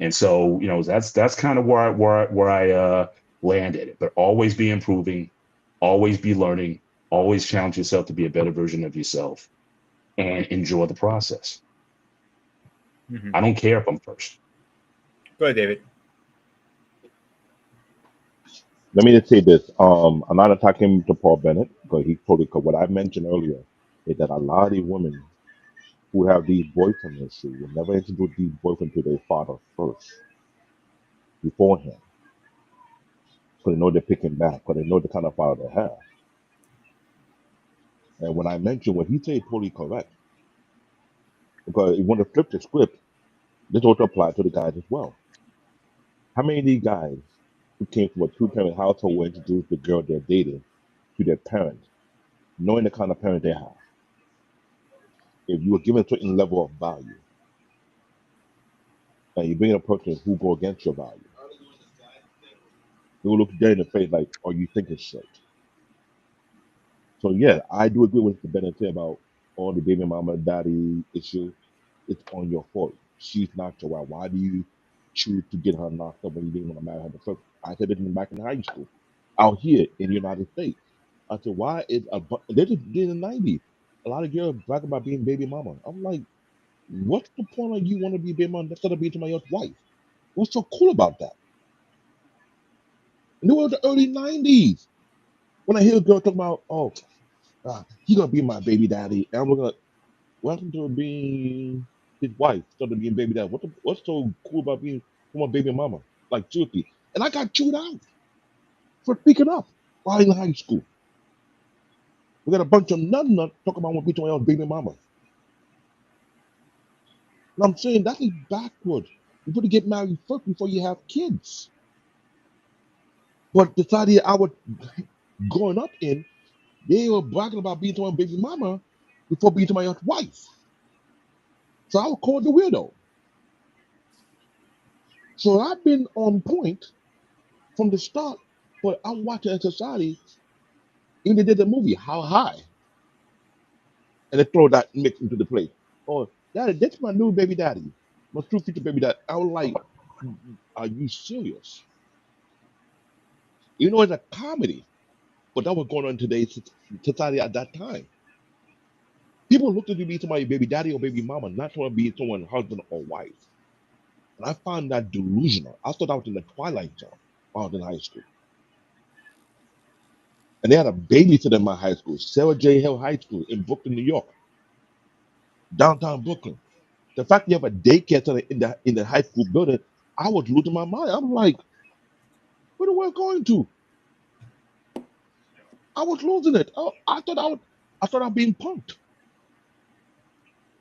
And so, that's kind of where I landed it. But always be improving, always be learning, always challenge yourself to be a better version of yourself, and enjoy the process. Mhm. I don't care if I'm first. Go ahead, David. Let me just say this. I'm not attacking to Paul Bennett because he totally. Because what I mentioned earlier is that a lot of these women who have these boyfriends and shit will never introduce these boyfriends to their father first, beforehand, because they know they're picking back, because they know the kind of father they have. And when I mentioned what he said, totally correct. Because you want to flip the script, this also applies to the guys as well. How many of these guys who came from a two-parent household will introduce the girl they're dating to their parents, knowing the kind of parent they have? If you were given a certain level of value, and you bring in a person who go against your value, they will look you dead in the face like, "Oh, you thinking shit." So yeah, I do agree with the Bennett said about all the baby mama daddy issue. It's on your fault. She's not your wife. Why do you choose to get her knocked up when you didn't want to marry her the first? I said this back in high school, out here in the United States. I said, why is they just did in the 90s. A lot of girls brag about being baby mama. I'm like, what's the point of you want to be baby mama instead of being somebody else's wife? What's so cool about that? And it was the early 90s when I hear a girl talk about, oh, He's gonna be my baby daddy, and we're gonna welcome to being his wife, instead of being baby daddy. What's so cool about being my baby mama? Like seriously, and I got chewed out for speaking up while in high school. We got a bunch of nut talking about what to my own baby mama. And I'm saying that is backward. You got to get married first before you have kids. But the society I was growing up in, they were bragging about being to my baby mama before being to my own wife. So I was called the weirdo. So I've been on point from the start, but I'm watching a society, even they did the movie, How High, and they throw that mix into the play. Oh, daddy, that's my new baby daddy, my true future baby daddy. I was like, are you serious? You know, it's a comedy, but that was going on in today's society at that time. People looked at you to be somebody baby daddy or baby mama, not to be someone's husband or wife. And I found that delusional. I thought I was in the twilight zone while I was in high school. And they had a babysitter in my high school, Sarah J. Hill High School in Brooklyn, New York, downtown Brooklyn. The fact you have a daycare center in the high school building, I was losing my mind. I'm like, where the world going to? I was losing it. Oh, I thought I was being punked.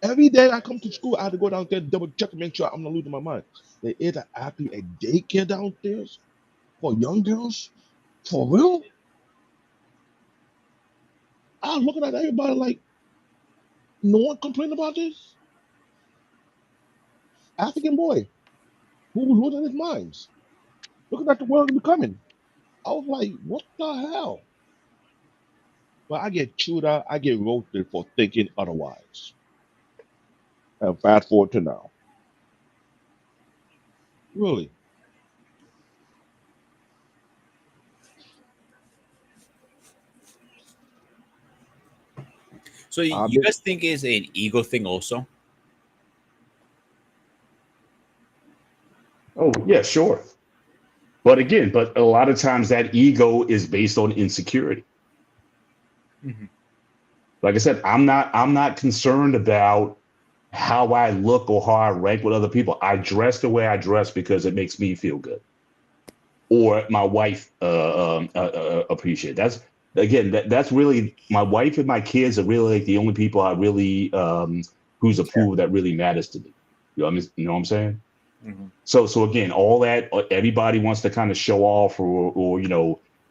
Every day I come to school, I have to go downstairs double check to make sure I'm not losing my mind. There is actually a daycare downstairs for young girls? For real? I was looking at everybody like, no one complained about this? African boy who was losing his minds, looking at the world becoming. I was like, what the hell? But I get chewed out, I get roasted for thinking otherwise. And fast forward to now. Really. So I've you been, guys think it's an ego thing also? Oh, yeah, sure. But again, but a lot of times that ego is based on insecurity. Mhm. Like I said, I'm not concerned about how I look or how I rank with other people. I dress the way I dress because it makes me feel good, or my wife appreciate. That's again, that's really my wife and my kids are really like the only people I really whose approval that really matters to me. You know what I'm saying? Mhm. So again, all that everybody wants to kind of show off, or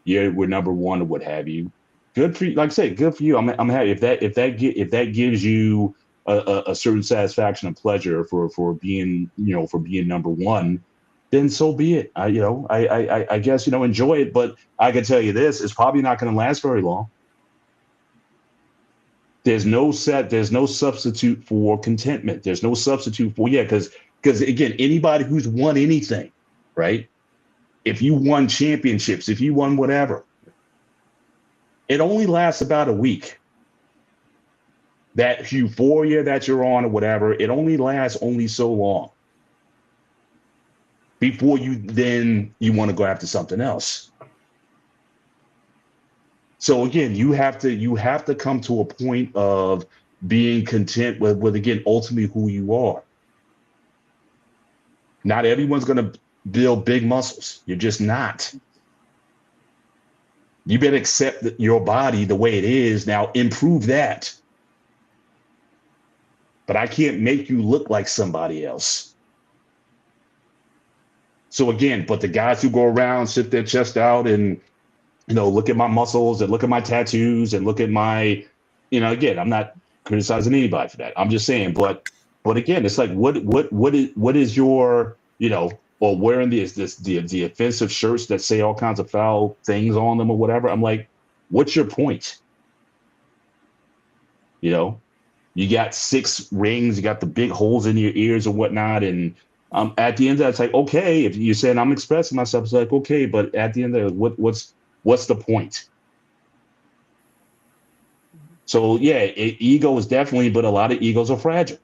yeah, we're number one or what have you. Good for you. Like I say, good for you. I'm happy if that gives you a certain satisfaction and pleasure for being for being number one, then so be it. I guess enjoy it. But I can tell you this: it's probably not going to last very long. There's no substitute for contentment. There's no substitute for because again, anybody who's won anything, right? If you won championships, if you won whatever, it only lasts about a week. That euphoria that you're on or whatever, it only lasts only so long before you want to go after something else. So again, you have to come to a point of being content with again ultimately who you are. Not everyone's going to build big muscles. You're just not. You better accept your body the way it is. Now improve that. But I can't make you look like somebody else. So again, but the guys who go around, sit their chest out and look at my muscles and look at my tattoos and look at my, again, I'm not criticizing anybody for that. I'm just saying, but again, it's like what is your, or wearing the offensive shirts that say all kinds of foul things on them or whatever. I'm like, what's your point? You got 6 rings, you got the big holes in your ears or whatnot, and at the end of that, it's like, okay, if you're saying I'm expressing myself, it's like, okay, but at the end of it, what's the point? So yeah, ego is definitely, but a lot of egos are fragile.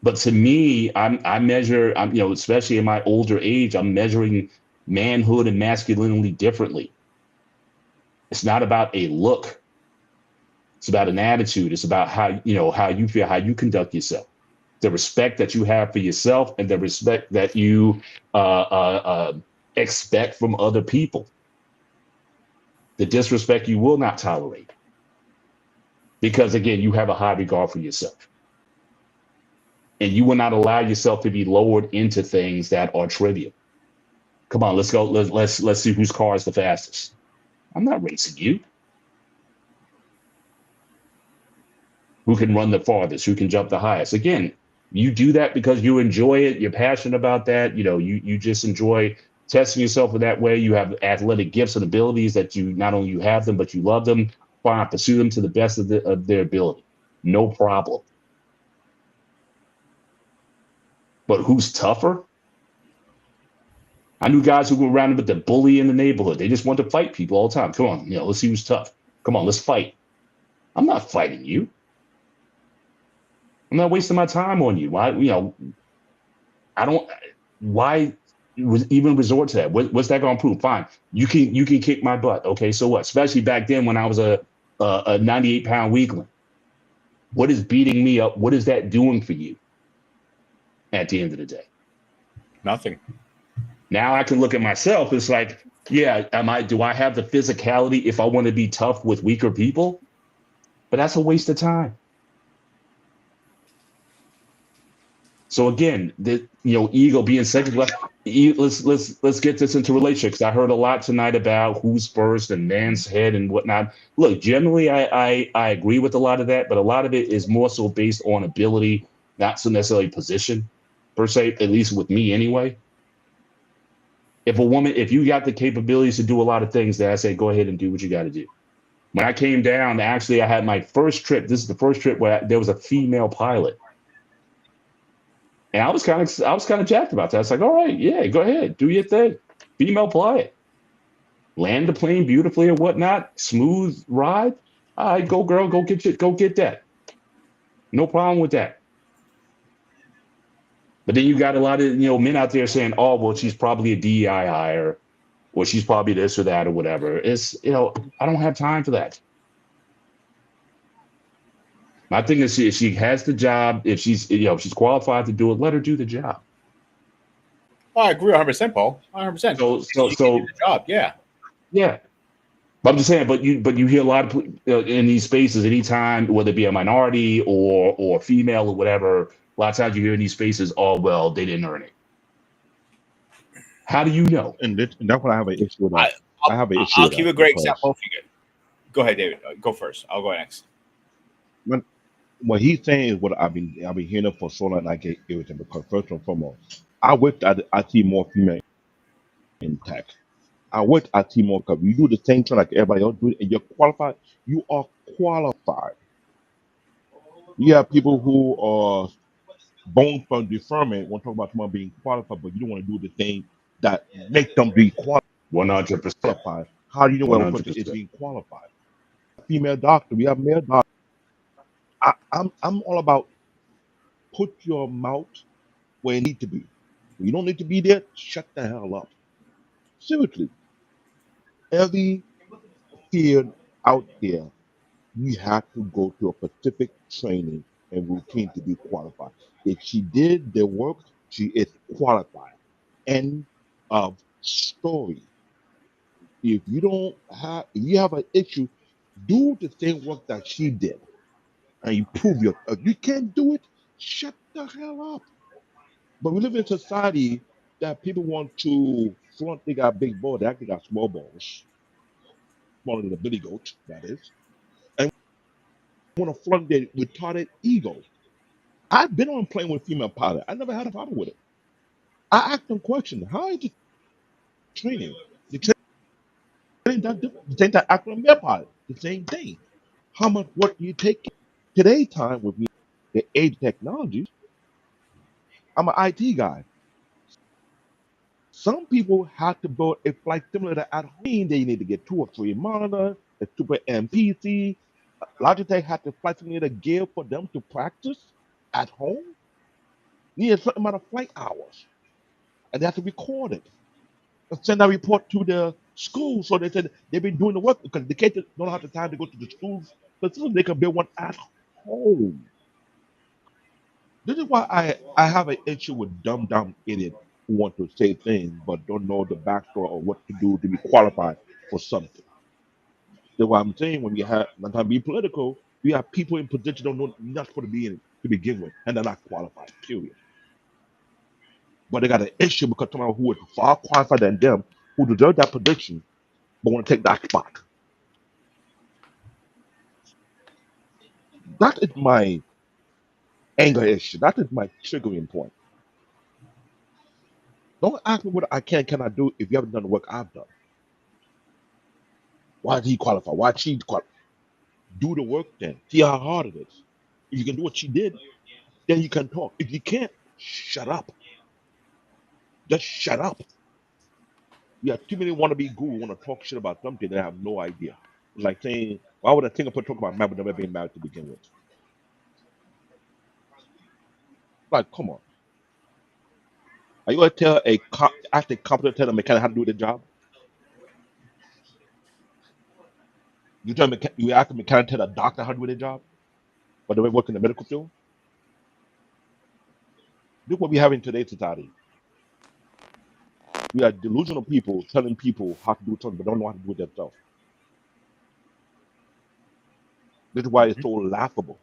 But to me, I measure, especially in my older age, I'm measuring manhood and masculinity differently. It's not about a look. It's about an attitude. It's about how how you feel, how you conduct yourself, the respect that you have for yourself, and the respect that you expect from other people. The disrespect you will not tolerate, because again, you have a high regard for yourself, and you will not allow yourself to be lowered into things that are trivial. Come on, let's go. Let's see whose car is the fastest. I'm not racing you. Who can run the farthest? Who can jump the highest? Again, you do that because you enjoy it. You're passionate about that. You just enjoy testing yourself in that way. You have athletic gifts and abilities that you not only you have them, but you love them. Fine, pursue them to the best of their ability. No problem. But who's tougher? I knew guys who go around with the bully in the neighborhood. They just want to fight people all the time. Come on, let's see who's tough. Come on, let's fight. I'm not fighting you. I'm not wasting my time on you. I don't. Why even resort to that? What's that going to prove? Fine, you can kick my butt. Okay, so what? Especially back then when I was a 98-pound weakling. What is beating me up? What is that doing for you? At the end of the day, Nothing. now I can look at myself. It's like, yeah, do I have the physicality if I want to be tough with weaker people? But that's a waste of time. So again, ego being second. Let's get this into relationships. I heard a lot tonight about who's first and man's head and whatnot. Look, generally, I agree with a lot of that, but a lot of it is more so based on ability, not so necessarily position, per se. At least with me, anyway. If you got the capabilities to do a lot of things, then I say go ahead and do what you got to do. When I came down, actually, I had my first trip. This is the first trip where there was a female pilot. And I was kind of jacked about that. I was like, all right, yeah, go ahead, do your thing. Female pilot. Land the plane beautifully and whatnot. Smooth ride. All right, go girl, go get that. No problem with that. But then you got a lot of men out there saying, oh, well, she's probably a DEI hire, or she's probably this or that or whatever. It's I don't have time for that. My thing is, if she has the job, if she's qualified to do it, let her do the job. Oh, I agree 100%, Paul. 100%. So The job, yeah. yeah. But I'm just saying, but you hear a lot of in these spaces, anytime, whether it be a minority or female or whatever, a lot of times you hear in these spaces, oh well, they didn't earn it. How do you know? And that's what I have an issue with that. I have an issue I'll with give that a great because example if you good. Go ahead, David. Go first. I'll go next. when what he's saying is what I've been hearing for so long. I get irritated because first and foremost, I see more female in tech. I wish I see more because you do the same thing like everybody else do, and you're qualified. You are qualified. You have people who are born from deferment. Want to talk about someone being qualified, but you don't want to do the thing that make them be 100%. qualified. How do you know what a person is 100%. being qualified? Female doctor, we have male doctor. I'm all about put your mouth where it need to be. When you don't need to be there, shut the hell up. Seriously, every field out there, you have to go to a specific training and routine to be qualified. If she did the work, she is qualified. End of story. If you have an issue, do the same work that she did and you prove your. If you can't do it, shut the hell up. But we live in a society that people want to front. They got big balls. They actually got small balls, smaller than a billy goat, that is, and want to front their retarded ego. I've been on a plane with a female pilot. I never had a problem with it. I asked them questions. How is the training? The training that different. The same time acting on male pilot. The same thing. How much work do you take? Today's time with me, the age technologies. I'm an IT guy. Some people have to build a flight simulator at home. They need to get 2 or 3 monitors, a super MPC. Logitech had the flight simulator gear for them to practice at home. Need a certain amount of flight hours, and they have to record it and send that report to the school. So they said they've been doing the work because the kids don't have the time to go to the schools facility, they can build one at home. This is why I have an issue with dumb dumb idiots who want to say things but don't know the backstory or what to do to be qualified for something. That's why I'm saying when we have not to be political, we have people in position don't know not supposed to be in it to begin with, and they're not qualified. Period. But they got an issue because someone who is far qualified than them, who deserve that position, but want to take that spot. That is my anger issue. That is my triggering point. Don't ask me what I cannot do if you haven't done the work I've done. Why did he qualify? Why did she qualify? Do the work then. See how hard it is. If you can do what she did, then you can talk. If you can't, shut up. Just shut up. We have too many wannabe gurus want to talk shit about something they have no idea. It's like saying, why would a Singapore talk about marriage never being married to begin with? Like, come on. Are you going to tell ask a competent tell a mechanic how to do their job? You ask a mechanic tell a doctor how to do their job? But they work in the medical field? Look what we have in today's society. We are delusional people telling people how to do something but don't know how to do it themselves. This is why it's so laughable.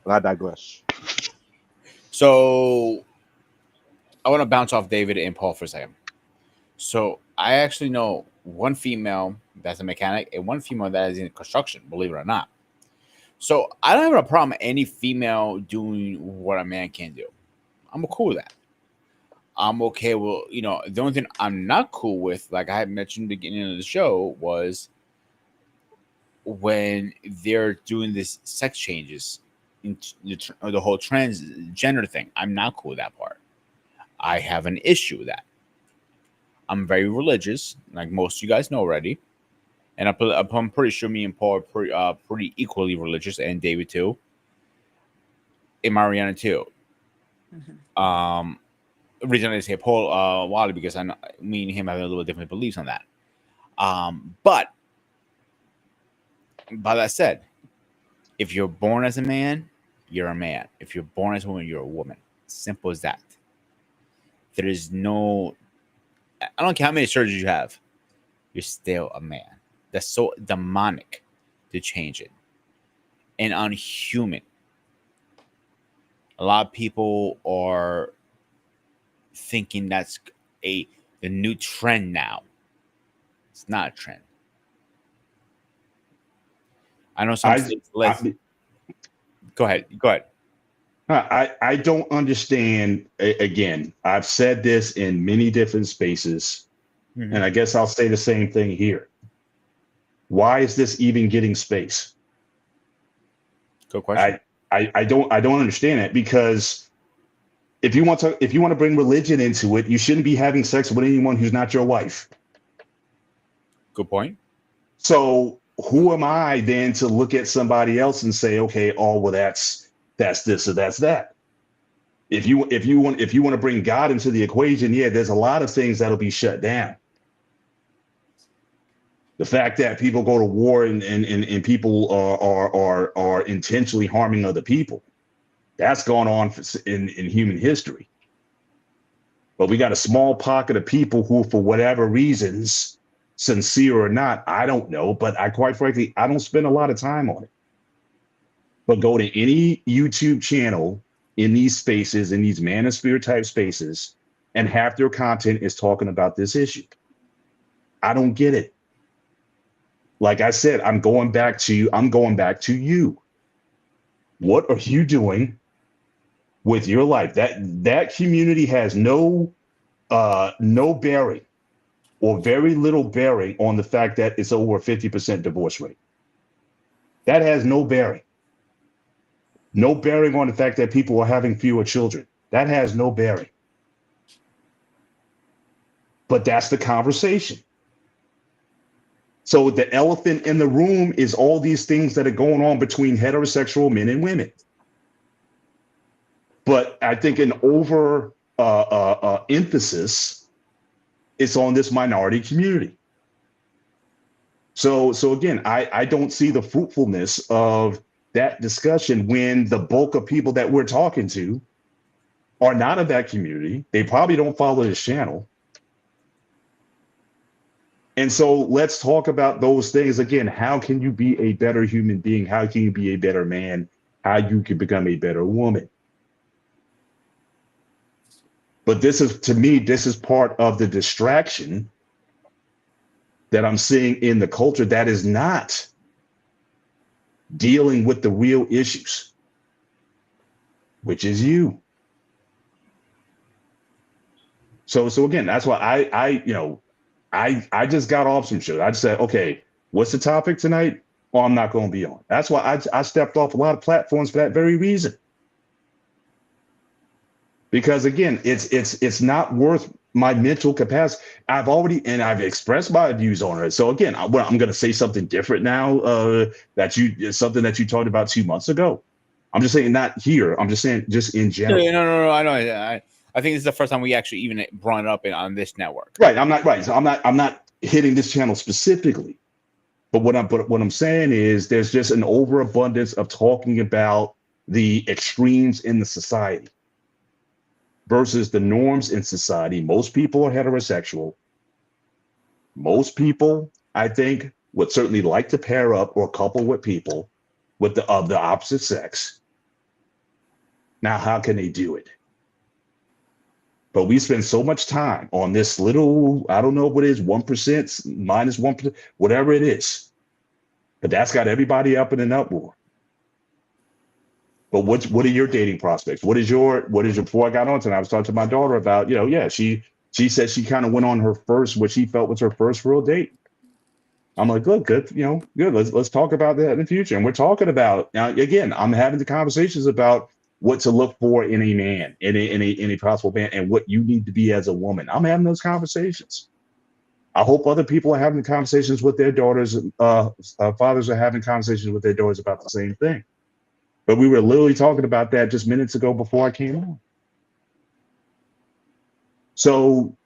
But I digress. So I want to bounce off David and Paul for a second. So I actually know one female that's a mechanic and one female that is in construction, believe it or not. So I don't have a problem with any female doing what a man can do. I'm cool with that. I'm okay with, the only thing I'm not cool with, like I had mentioned at the beginning of the show, was when they're doing this sex changes, or the whole transgender thing. I'm not cool with that part. I have an issue with that. I'm very religious, like most of you guys know already, and I'm pretty sure me and Paul are pretty equally religious, and David too, and Mariana too. Originally I say Paul Wally because I know me and him have a little different beliefs on that. But by that said, if you're born as a man, you're a man. If you're born as a woman, you're a woman. Simple as that. There is no. I don't care how many surgeries you have. You're still a man. That's so demonic to change it and unhuman. A lot of people are thinking that's the new trend now. It's not a trend. I know some states. Go ahead. I don't understand. Again, I've said this in many different spaces, and I guess I'll say the same thing here. Why is this even getting space? Good question. I don't understand it, because if you want to bring religion into it, you shouldn't be having sex with anyone who's not your wife. Good point. So who am I then to look at somebody else and say, okay, oh well, that's this or that's that. If you want to bring God into the equation, yeah, there's a lot of things that'll be shut down. The fact that people go to war and people are intentionally harming other people, that's gone on in human history. But we got a small pocket of people who, for whatever reasons, sincere or not, I don't know, but quite frankly, I don't spend a lot of time on it. But go to any YouTube channel in these spaces, in these manosphere type spaces, and half their content is talking about this issue. I don't get it. Like I said, I'm going back to you. What are you doing with your life? That community has no bearing, or very little bearing, on the fact that it's over a 50% divorce rate. That has no bearing. No bearing on the fact that people are having fewer children. That has no bearing. But that's the conversation. So the elephant in the room is all these things that are going on between heterosexual men and women. But I think an over emphasis is on this minority community. So again, I don't see the fruitfulness of that discussion when the bulk of people that we're talking to are not of that community. They probably don't follow this channel. And so let's talk about those things again. How can you be a better human being? How can you be a better man? How you can become a better woman? But this is, to me, this is part of the distraction that I'm seeing in the culture that is not dealing with the real issues, which is you. So again, that's why I just got off some shit. I just said, okay, what's the topic tonight? Oh, I'm not going to be on. That's why I stepped off a lot of platforms for that very reason. Because again, it's not worth my mental capacity. I've expressed my views on it. So again, I'm going to say something different now. Something that you talked about 2 months ago. I'm just saying not here. I'm just saying just in general. No. I know. I think this is the first time we actually even brought it up on this network. Right. I'm not right. So I'm not hitting this channel specifically. But what I'm saying is there's just an overabundance of talking about the extremes in the society versus the norms in society. Most people are heterosexual. Most people, I think, would certainly like to pair up or couple with people with of the opposite sex. Now, how can they do it? But we spend so much time on this little, I don't know what it is, 1%, minus 1%, whatever it is. But that's got everybody up in an uproar. But what are your dating prospects? What is your before I got on tonight, I was talking to my daughter about, she said she kind of went on her first, what she felt was her first real date. I'm like, good, good. Let's talk about that in the future. And we're talking about, now again, I'm having the conversations about what to look for in a man, in a possible man, and what you need to be as a woman. I'm having those conversations. I hope other people are having conversations with their daughters. Fathers are having conversations with their daughters about the same thing. But we were literally talking about that just minutes ago before I came on. So,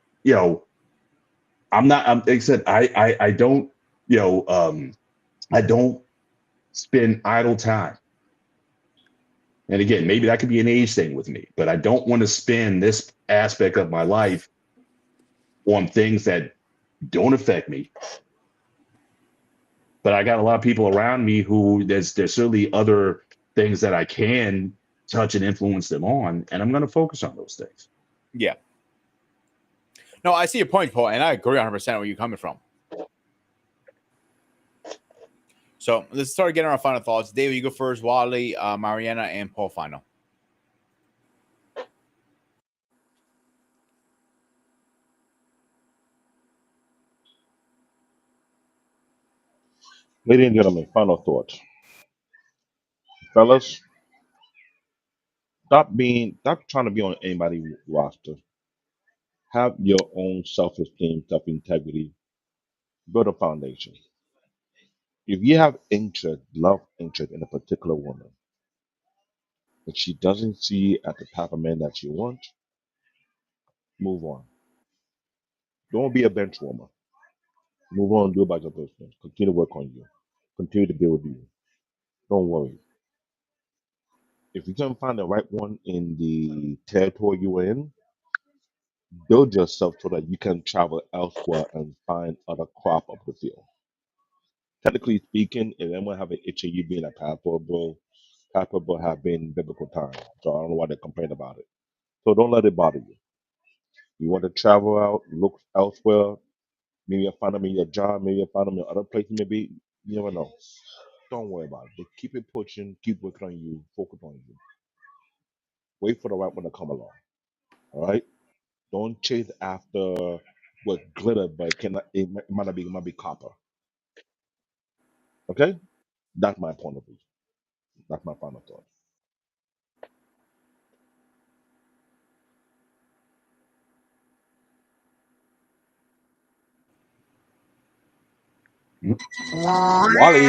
I'm not. Like I said, I don't. I don't spend idle time. And again, maybe that could be an age thing with me, but I don't want to spend this aspect of my life on things that don't affect me. But I got a lot of people around me who there's certainly other things that I can touch and influence them on, and I'm going to focus on those things. Yeah. No, I see your point, Paul, and I agree 100% where you're coming from. So let's start getting our final thoughts. David, you go first. Wally, Mariana, and Paul final. Ladies and gentlemen, final thoughts. Fellas, stop trying to be on anybody's roster. Have your own self-esteem, self-integrity. Build a foundation. If you have love interest in a particular woman, and she doesn't see you as the type of man that you want, move on. Don't be a bench warmer. Move on, do about your business. Continue to work on you. Continue to build you. Don't worry. If you can find the right one in the territory you are in, build yourself so that you can travel elsewhere and find other crop of the field. Technically speaking, if anyone have an itch of you being a passport bro have been biblical times. So I don't know why they complain about it. So don't let it bother you. You want to travel out, look elsewhere, maybe you'll find them in your job, maybe you'll find them in other places, maybe you never know. Don't worry about it. Just keep it pushing, keep working on you, focus on you. Wait for the right one to come along. All right? Don't chase after what glitter, but it might be copper. Okay? That's my point of view. That's my final thought. Wally.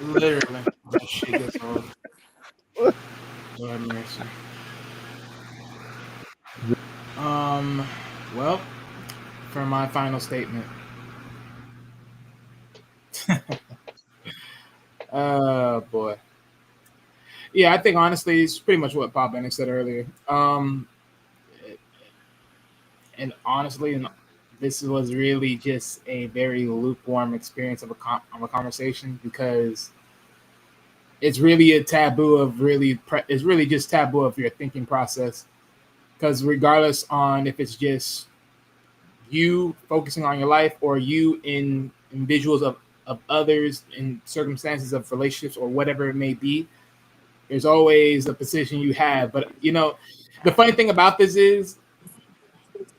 Literally. That shit gets old. Lord mercy. Well, for my final statement, boy, yeah, I think honestly, it's pretty much what Pop Bennett said earlier. And honestly, and this was really just a very lukewarm experience of a conversation because it's really a taboo of it's really just taboo of your thinking process because regardless on if it's just you focusing on your life or you in visuals of others in circumstances of relationships or whatever it may be, there's always a position you have. But the funny thing about this is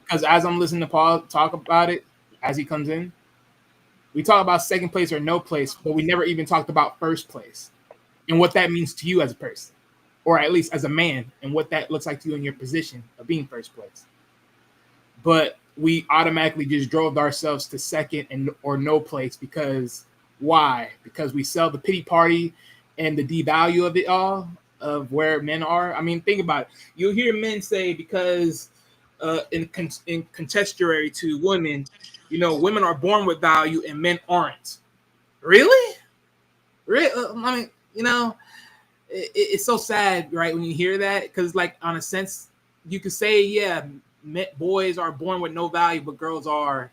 because as I'm listening to Paul talk about it as he comes in, we talk about second place or no place, but we never even talked about first place and what that means to you as a person, or at least as a man, and what that looks like to you in your position of being first place. But we automatically just drove ourselves to second and or no place because why? Because we sell the pity party and the devalue of it all of where men are. I mean, think about it. You'll hear men say because in contextuary to women, women are born with value and men aren't. Really? Really? I mean, it's so sad, right, when you hear that because, like, on a sense, you could say, yeah, boys are born with no value, but girls are.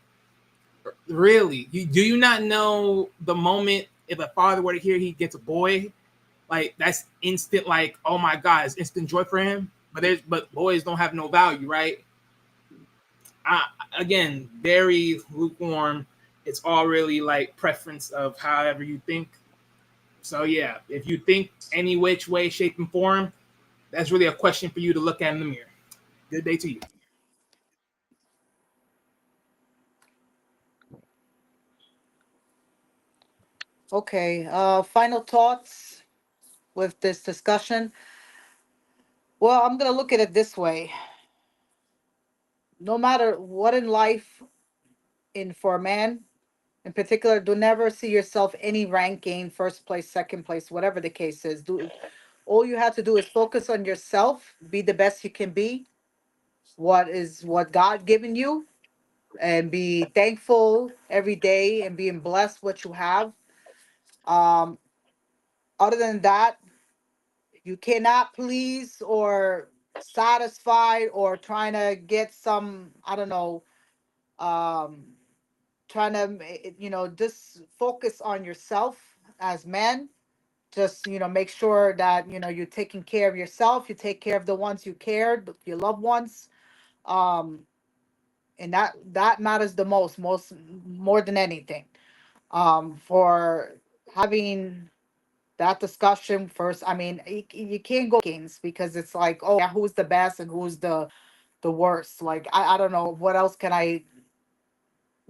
Really? Do you not know the moment if a father were to hear he gets a boy, like that's instant, like, oh my god, it's instant joy for him. But boys don't have no value, right? Again, very lukewarm. It's all really like preference of however you think. So yeah, if you think any which way, shape, and form, that's really a question for you to look at in the mirror. Good day to you. Okay. Final thoughts with this discussion. Well, I'm gonna look at it this way. No matter what in life, in for a man in particular, do never see yourself any ranking, first place, second place, whatever the case is. Do all you have to do is focus on yourself, be the best you can be, what God given you, and be thankful every day and being blessed what you have. Um, Other than that, you cannot please or satisfy or trying to get some, I don't know, um, trying to, just focus on yourself as men. Just, make sure that, you're taking care of yourself. You take care of the ones you cared, your loved ones. Um, and that matters the most, more than anything. For having that discussion first, I mean, you can't go games because it's like, oh yeah, who's the best and who's the worst. Like, I don't know what else can I,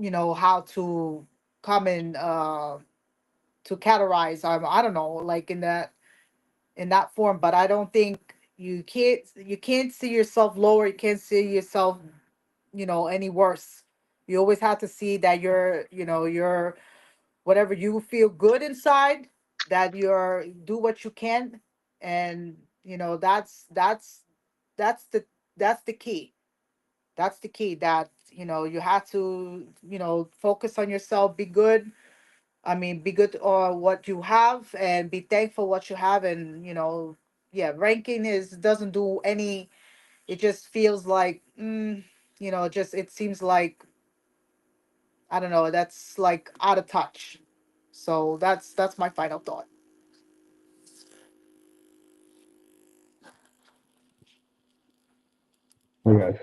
how to come in to categorize. I don't know, like in that form, but I don't think you can't see yourself lower, you can't see yourself, any worse. You always have to see that you're whatever you feel good inside, that you're do what you can, and that's that's the key. That's the key, that you have to focus on yourself, be good. I mean, be good what you have and be thankful what you have. And yeah, ranking is doesn't do any. It just feels like, just it seems like, I don't know, that's like out of touch. So that's my final thought. Okay.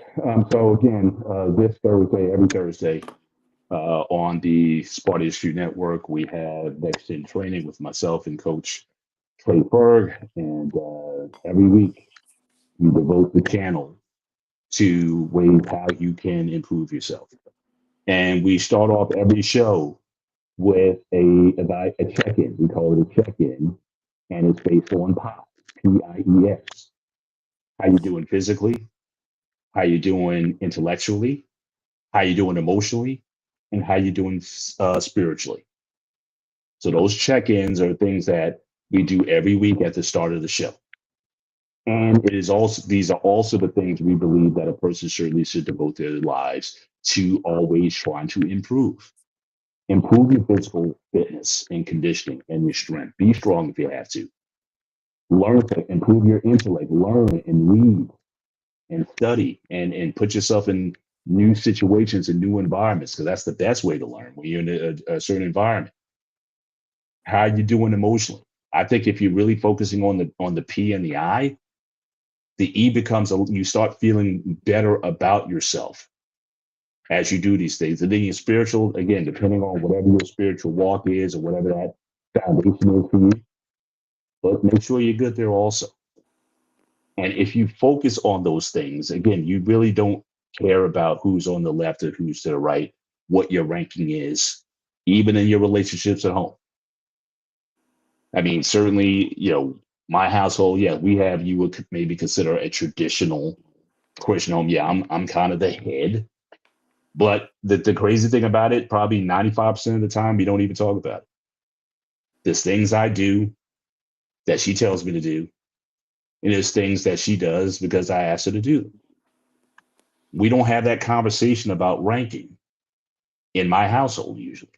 So again, this Thursday, every Thursday, on the Sparty Street Network, we have Next Gen Training with myself and Coach Trey Berg, and every week we devote the channel to ways how you can improve yourself. And we start off every show with a check-in. We call it a check-in, and it's based on PIES. How you doing physically? How you doing intellectually? How you doing emotionally? And how you doing spiritually? So those check-ins are things that we do every week at the start of the show. And it is also, these are also the things we believe that a person certainly should devote their lives to, always trying to improve. Improve your physical fitness and conditioning and your strength. Be strong if you have to. Learn to improve your intellect. Learn and read and study and put yourself in new situations and new environments, because that's the best way to learn when you're in a certain environment. How are you doing emotionally? I think if you're really focusing on the P and the I, the E becomes you start feeling better about yourself as you do these things. And then your spiritual, again, depending on whatever your spiritual walk is or whatever that foundation is for you, but make sure you're good there also. And if you focus on those things, again, you really don't care about who's on the left or who's to the right, what your ranking is, even in your relationships at home. I mean, certainly, my household, yeah, we have, you would maybe consider a traditional Christian home. Yeah, I'm kind of the head. But the crazy thing about it, probably 95% of the time, we don't even talk about it. There's things I do that she tells me to do, and there's things that she does because I asked her to do. We don't have that conversation about ranking in my household usually.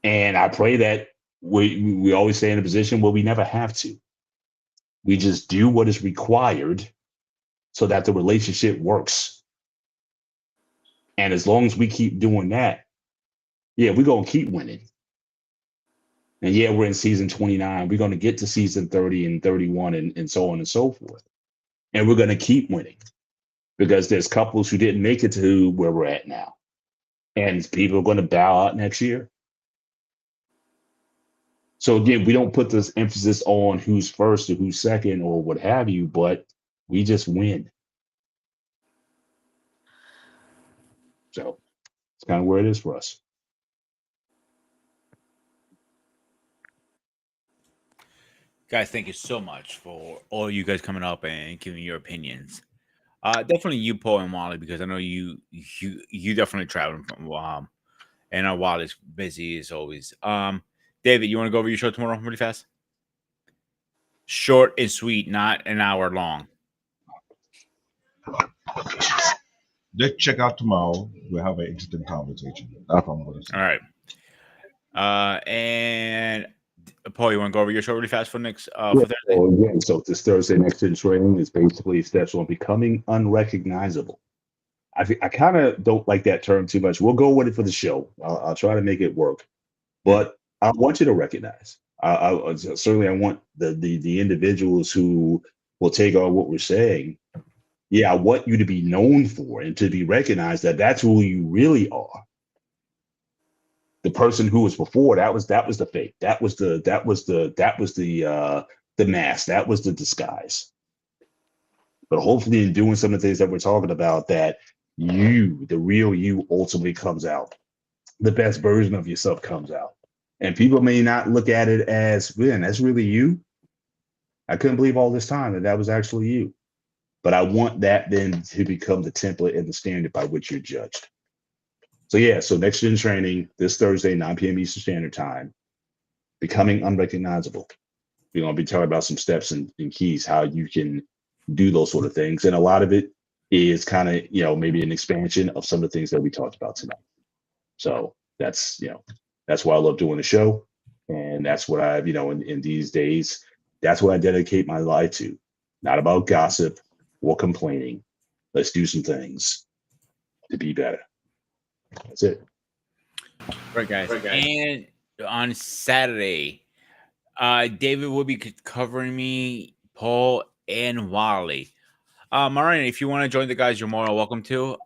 And I pray that we always stay in a position where we never have to. We just do what is required so that the relationship works. And as long as we keep doing that, yeah, we're going to keep winning. And yeah, we're in season 29. We're going to get to season 30 and 31 and so on and so forth. And we're going to keep winning because there's couples who didn't make it to where we're at now. And people are going to bow out next year. So again, we don't put this emphasis on who's first or who's second or what have you, but we just win. So it's kind of where it is for us. Guys, thank you so much for all you guys coming up and giving your opinions. Definitely you, Paul and Wally, because I know you definitely traveling from and Wally's busy as always. David, you want to go over your show tomorrow really fast? Short and sweet, not an hour long. Let's check out tomorrow. We'll have an interesting conversation. That's what I'm going to say. All right. And Paul, you want to go over your show really fast for next Yeah. for Thursday? So again, so this Thursday next in training is basically steps on becoming unrecognizable. I kind of don't like that term too much. We'll go with it for the show. I'll try to make it work, but I want you to recognize. Certainly I want the individuals who will take on what we're saying. Yeah, I want you to be known for and to be recognized that that's who you really are. The person who was before, that was the fake. That was the mask. That was the disguise. But hopefully, in doing some of the things that we're talking about, that you, the real you, ultimately comes out. The best version of yourself comes out. And people may not look at it as, man, that's really you. I couldn't believe all this time that was actually you. But I want that then to become the template and the standard by which you're judged. So yeah, so next gen training this Thursday, 9 p.m. Eastern Standard Time, becoming unrecognizable. We're going to be talking about some steps and keys, how you can do those sort of things. And a lot of it is kind of, maybe an expansion of some of the things that we talked about tonight. So that's why I love doing the show. And that's what I've, in these days, that's what I dedicate my life to. Not about gossip or complaining. Let's do some things to be better. That's it. Right, guys. And on Saturday, David will be covering me, Paul, and Wally. Mariah, if you want to join the guys, you're more than welcome to.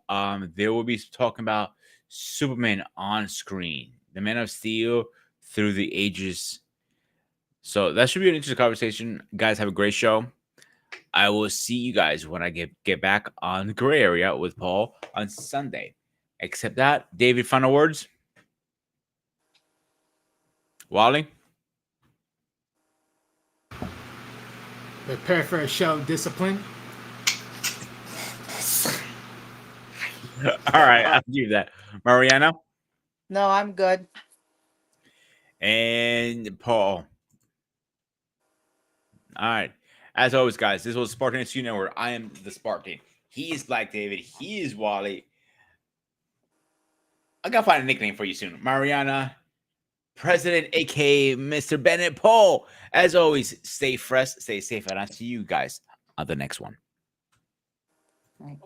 They will be talking about Superman on screen, the Man of Steel through the ages. So that should be an interesting conversation. Guys, have a great show. I will see you guys when I get back on the gray area with Paul on Sunday. Except that, David, final words? Wally? Prepare for a show of discipline. All right, I'll do that. Mariana No, I'm good. and Paul. All right. As always, guys, this was Spartan SU Network. I am the Spartan. He is Black David. He is Wally. I gotta find a nickname for you soon. Mariana, President, aka Mr. Bennett Paul. As always, stay fresh, stay safe, and I'll see you guys on the next one. Right.